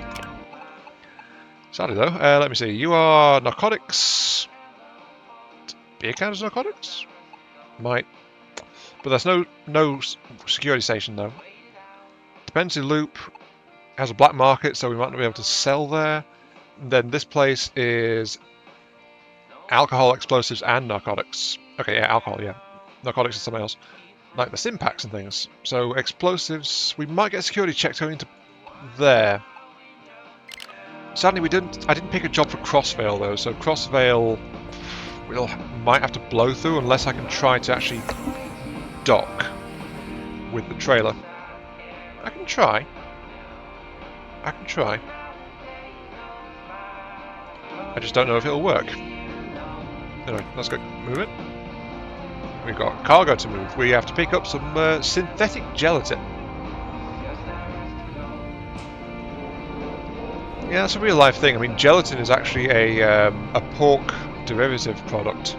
Sadly though, let me see. You are narcotics. Beer count as narcotics? Might. But there's no security station though. Dependency loop has a black market, so we might not be able to sell there. And then this place is alcohol, explosives, and narcotics. Okay, yeah, alcohol, yeah. Narcotics is something else. Like the sim packs and things. So explosives, we might get security checks going into there. Sadly, I didn't pick a job for Crossvale though, so Crossvale might have to blow through unless I can try to actually dock with the trailer. I can try. I just don't know if it'll work. Anyway, let's go move it. We've got cargo to move. We have to pick up some synthetic gelatin. Yeah, that's a real life thing. I mean, gelatin is actually a pork derivative product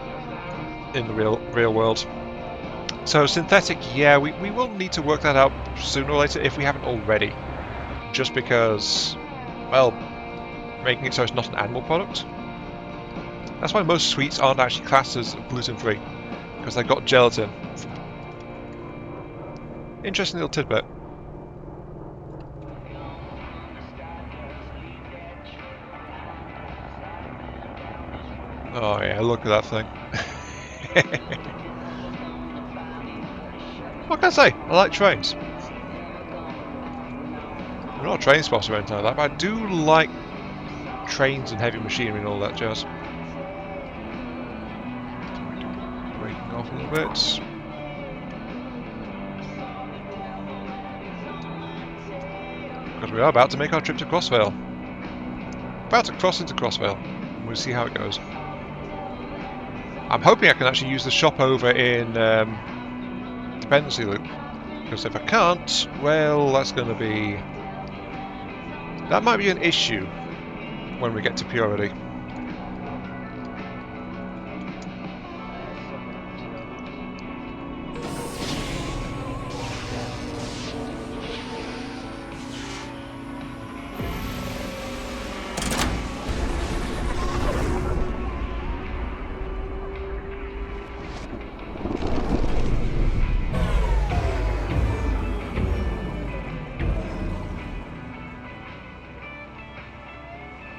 in the real world. So synthetic, yeah, we will need to work that out sooner or later if we haven't already. Just because, well, making it so it's not an animal product. That's why most sweets aren't actually classed as gluten-free, because they've got gelatin. Interesting little tidbit. Oh yeah, look at that thing. What can I say? I like trains. I'm not a train spotter or anything like that, but I do like trains and heavy machinery and all that jazz. Breaking off a little bit. Because we are about to make our trip to Crossvale. About to cross into Crossvale. And we'll see how it goes. I'm hoping I can actually use the shop over in Dependency Loop. Because if I can't, well, that's going to be... That might be an issue when we get to Purity.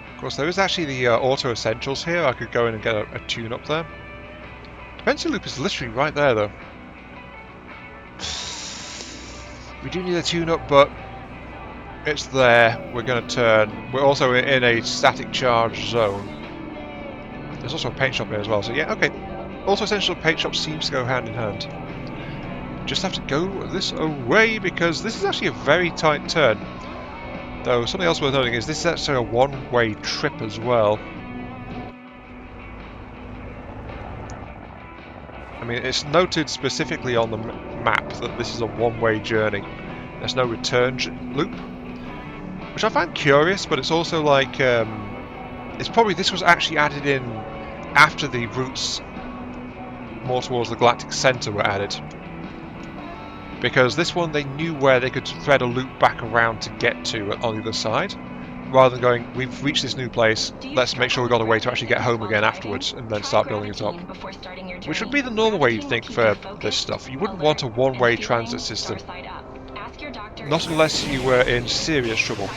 Of course, there is actually the auto essentials here. I could go in and get a tune up there. Dependency loop is literally right there, though. We do need a tune up, but it's there. We're going to turn. We're also in a static charge zone. There's also a paint shop here as well. So yeah, okay. Auto essential and paint shop seems to go hand in hand. Just have to go this away because this is actually a very tight turn. Though something else worth noting is this is actually a one-way trip as well. I mean, it's noted specifically on the map that this is a one-way journey. There's no return loop, which I find curious, but it's also like it's probably this was actually added in after the routes more towards the Galactic Center were added. Because this one, they knew where they could thread a loop back around to get to on the other side, rather than going, we've reached this new place, let's make sure we've got a way to actually get home again afterwards, and then start building it up. Which would be the normal way you'd think for this stuff. You wouldn't want a one-way transit system. Not unless you were in serious trouble.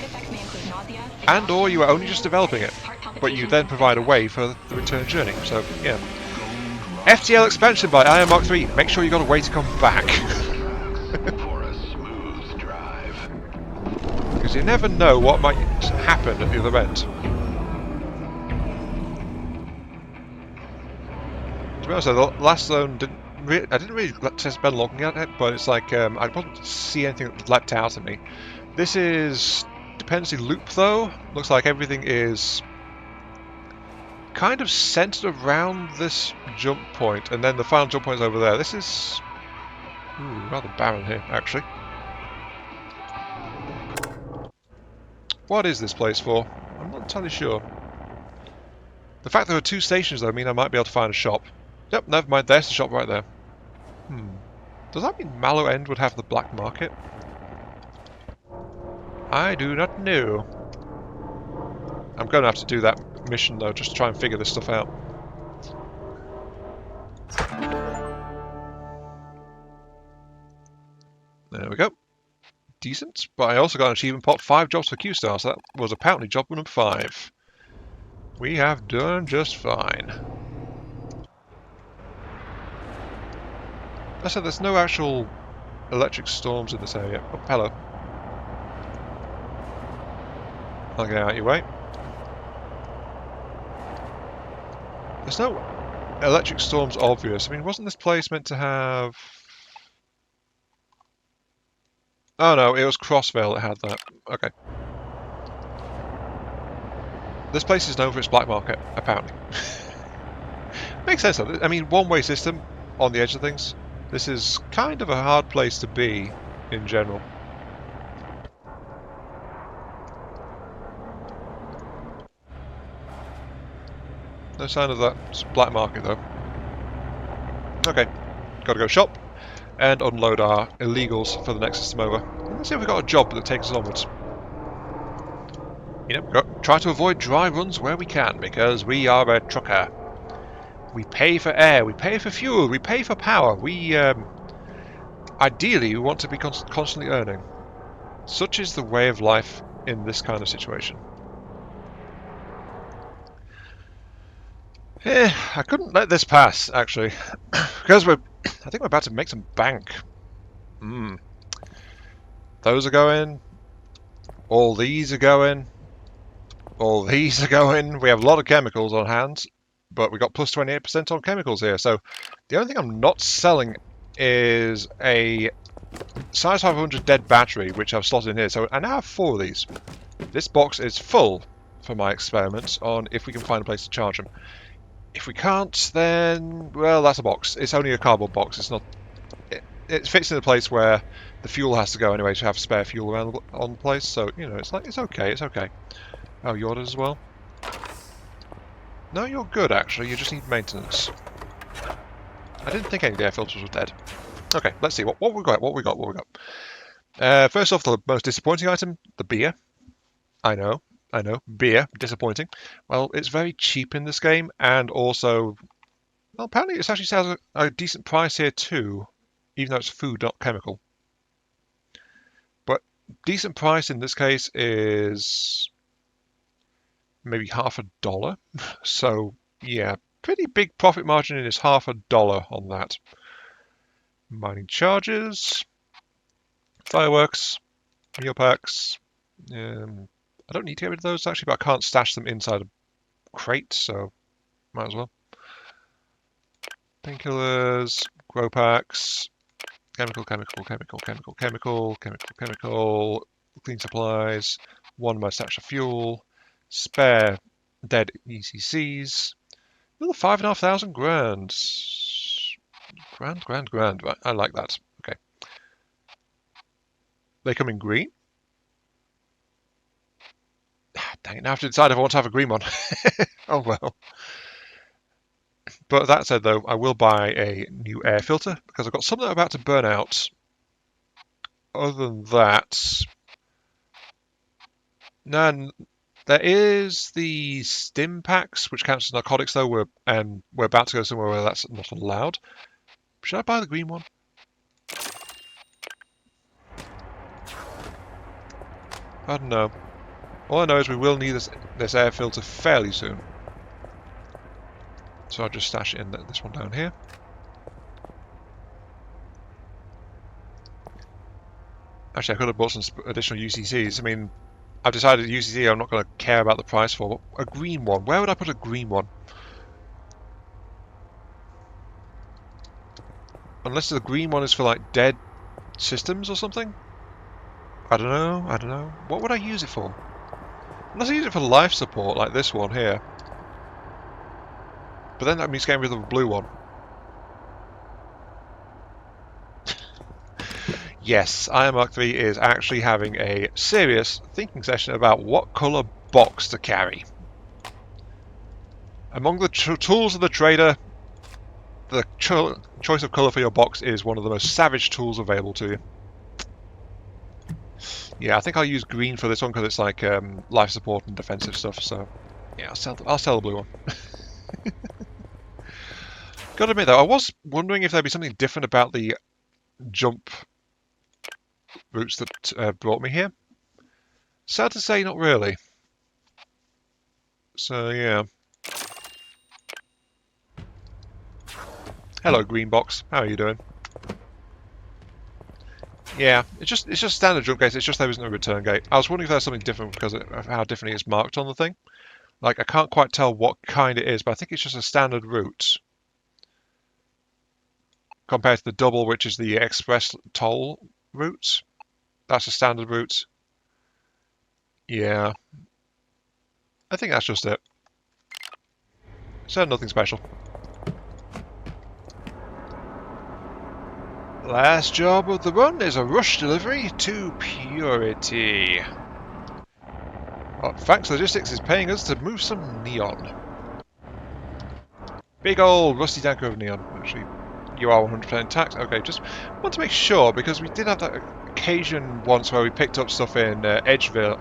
And or you were only just developing it, but you then provide a way for the return journey, so yeah. FTL expansion by Iron Mark 3. Make sure you got a way to come back. For a smooth drive. Because you never know what might happen at the other end. To be honest, the last zone I didn't really spend looking at it, but it's like I wasn't see anything that leapt out at me. This is dependency loop though. Looks like everything is kind of centered around this jump point, and then the final jump point is over there. This is rather barren here, actually. What is this place for? I'm not entirely sure. The fact there are 2 stations though mean I might be able to find a shop. Yep, never mind, there's the shop right there. Does that mean Mallow End would have the black market? I do not know. I'm going to have to do that mission though, just to try and figure this stuff out. There we go. Decent, but I also got an achievement pot, 5 jobs for Q-Star, so that was apparently job number 5. We have done just fine. I said there's no actual electric storms in this area. Oh, hello. I'll get out of your way. There's no electric storms obvious. I mean, wasn't this place meant to have... Oh no, it was Crossvale that had that. Okay. This place is known for its black market, apparently. Makes sense though. I mean, one-way system on the edge of things. This is kind of a hard place to be in general. No sign of that black market though. Okay, gotta go shop and unload our illegals for the next system over. Let's see if we've got a job that takes us onwards. You know, try to avoid dry runs where we can, because we are a trucker. We pay for air, we pay for fuel, we pay for power. We, ideally, we want to be constantly earning. Such is the way of life in this kind of situation. I couldn't let this pass, actually, because I think we're about to make some bank. Those are going. All these are going. All these are going. We have a lot of chemicals on hand, but we got plus 28% on chemicals here. So the only thing I'm not selling is a size 500 dead battery, which I've slotted in here. So I now have 4 of these. This box is full for my experiments on if we can find a place to charge them. If we can't, then, well, that's a box. It's only a cardboard box. It's not. It fits in a place where the fuel has to go anyway to have spare fuel around on the place. So you know, it's like it's okay. It's okay. Oh, you ordered as well? No, you're good actually. You just need maintenance. I didn't think any of the air filters were dead. Okay, let's see what we got. What we got. First off, the most disappointing item: the beer. I know. Beer, disappointing. Well, it's very cheap in this game, and also, well, apparently it actually sells a decent price here too, even though it's food, not chemical. But decent price in this case is maybe $50. So yeah, pretty big profit margin is $50 on that. Mining charges, fireworks, meal packs. I don't need to get rid of those actually, but I can't stash them inside a crate, so might as well. Painkillers, grow packs, chemical, clean supplies, 1 of my stash of fuel, spare dead ECCs, another 5,500 grand. Grand. Right, I like that. Okay. They come in green. Dang it, now I have to decide if I want to have a green one. Oh well. But that said though, I will buy a new air filter because I've got some that are about to burn out. Other than that, no, there is the stim packs, which counts as narcotics though, we're about to go somewhere where that's not allowed. Should I buy the green one? I don't know. All I know is we will need this air filter fairly soon. So I'll just stash it in this one down here. Actually, I could have bought some additional UCCs. I mean, I've decided UCC I'm not going to care about the price for, but a green one. Where would I put a green one? Unless the green one is for like dead systems or something? I don't know, I don't know. What would I use it for? Unless I use it for life support, like this one here. But then that means getting rid of the blue one. Yes, Iron Mark III is actually having a serious thinking session about what colour box to carry. Among the tools of the trader, the choice of colour for your box is one of the most savage tools available to you. Yeah, I think I'll use green for this one because it's like life support and defensive stuff. So yeah, I'll sell the blue one. Gotta admit though, I was wondering if there'd be something different about the jump routes that brought me here. Sad to say, not really. So yeah. Hello, green box. How are you doing? Yeah, it's just standard jump gates. It's just there isn't a return gate. I was wondering if there's something different because of how differently it's marked on the thing. Like, I can't quite tell what kind it is, but I think it's just a standard route. Compared to the double, which is the express toll route. That's a standard route. Yeah. I think that's just it. So, nothing special. Last job of the run is a rush delivery to Purity. Oh, Frank's Logistics is paying us to move some neon. Big old rusty tanker of neon. Actually, you are 100% intact. Okay, just want to make sure because we did have that occasion once where we picked up stuff in Edgevale,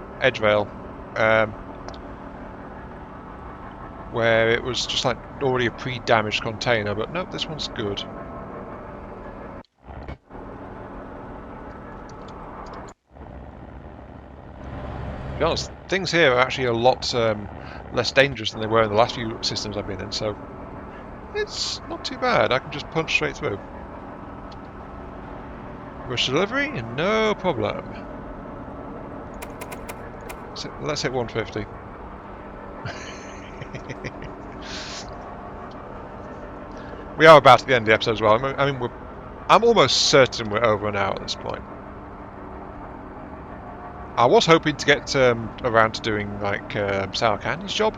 where it was just like already a pre-damaged container. But no, this one's good. To be honest, things here are actually a lot less dangerous than they were in the last few systems I've been in, so it's not too bad. I can just punch straight through. Rush delivery? No problem. Let's hit 150. We are about at the end of the episode as well. I mean, I'm almost certain we're over an hour at this point. I was hoping to get around to doing like Sour Candy's job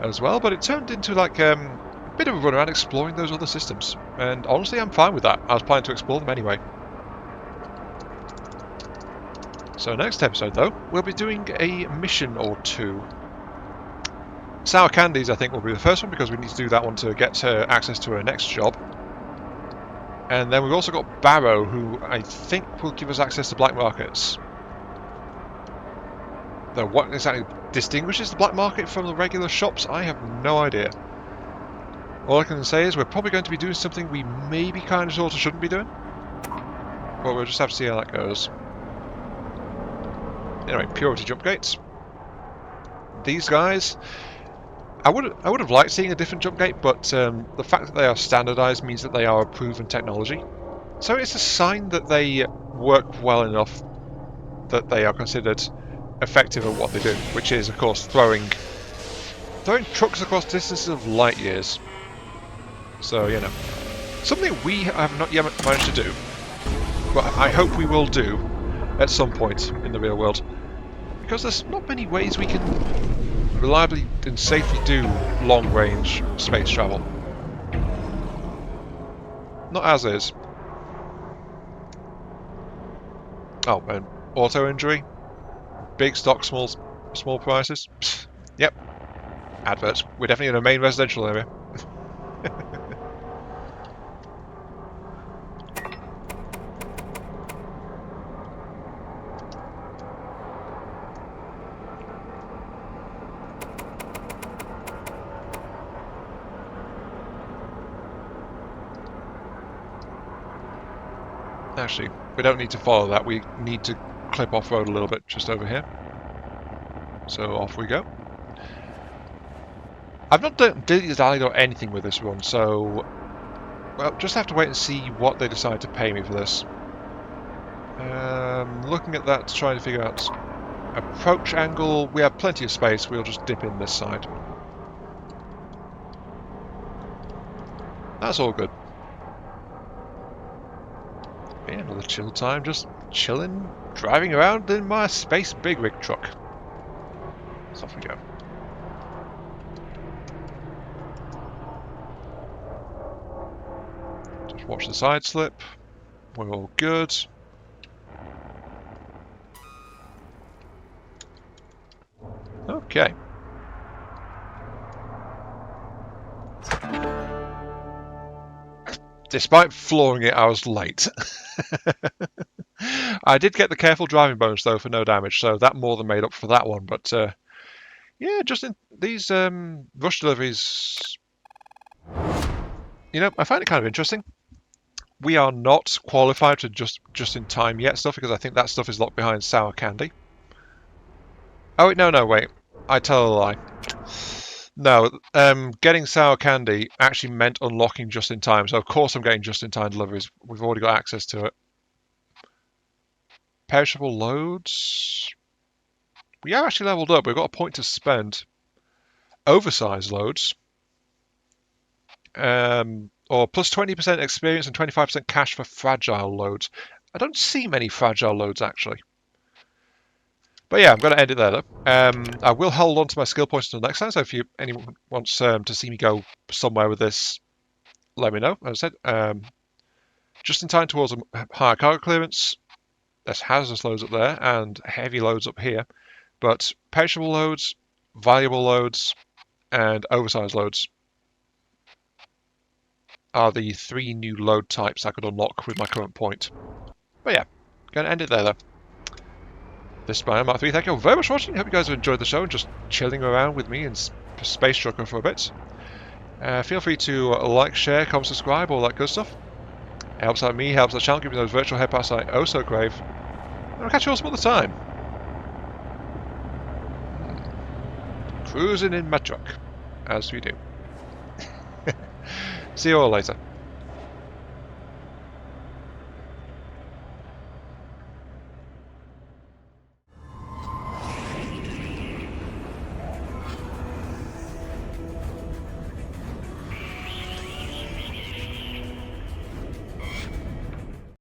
as well, but it turned into like a bit of a run around exploring those other systems. And honestly, I'm fine with that. I was planning to explore them anyway. So next episode, though, we'll be doing a mission or two. Sour Candies, I think, will be the first one because we need to do that one to get access to her next job. And then we've also got Barrow, who I think will give us access to black markets. Though what exactly distinguishes the black market from the regular shops, I have no idea. All I can say is we're probably going to be doing something we maybe kind of sort of shouldn't be doing. But we'll just have to see how that goes. Anyway, Purity jump gates. These guys, I would have liked seeing a different jump gate, but the fact that they are standardized means that they are a proven technology. So it's a sign that they work well enough that they are considered effective at what they do, which is, of course, throwing trucks across distances of light years. So, you know, something we have not yet managed to do, but I hope we will do at some point in the real world, because there's not many ways we can reliably and safely do long-range space travel. Not as is. Oh, and auto injury. Big stock, small prices. Psst. Yep. Adverts. We're definitely in a main residential area. Actually, we don't need to follow that. We need to clip off-road a little bit just over here. So off we go. I've not done dilly-dallied or anything with this one, so well, just have to wait and see what they decide to pay me for this. Looking at that, trying to figure out approach angle. We have plenty of space. We'll just dip in this side. That's all good. Yeah, another chill time, just chilling, driving around in my space big rig truck. So off we go. Just watch the side slip. We're all good. Okay. Despite flooring it, I was late. I did get the careful driving bonus though for no damage, so that more than made up for that one. But yeah, just in these rush deliveries, you know, I find it kind of interesting. We are not qualified to just in time yet stuff because I think that stuff is locked behind sour candy. Oh wait, no, wait, I tell a lie. No, getting sour candy actually meant unlocking just in time. So of course I'm getting just in time deliveries. We've already got access to it. Perishable loads. We are actually leveled up. We've got a point to spend. Oversized loads. Or plus 20% experience and 25% cash for fragile loads. I don't see many fragile loads actually. But yeah, I'm going to end it there though. I will hold on to my skill points until next time, so if anyone wants to see me go somewhere with this, let me know. As I said, just in time towards a higher cargo clearance. There's hazardous loads up there and heavy loads up here. But perishable loads, valuable loads, and oversized loads are the 3 new load types I could unlock with my current point. But yeah, going to end it there though. This is my Mark 3. Thank you all very much for watching. Hope you guys have enjoyed the show and just chilling around with me in Space Trucker for a bit. Feel free to like, share, comment, subscribe, all that good stuff. It helps out me, helps the channel, giving those virtual headpats I oh so crave. And I'll catch you all some other time. Cruising in my truck, as we do. See you all later.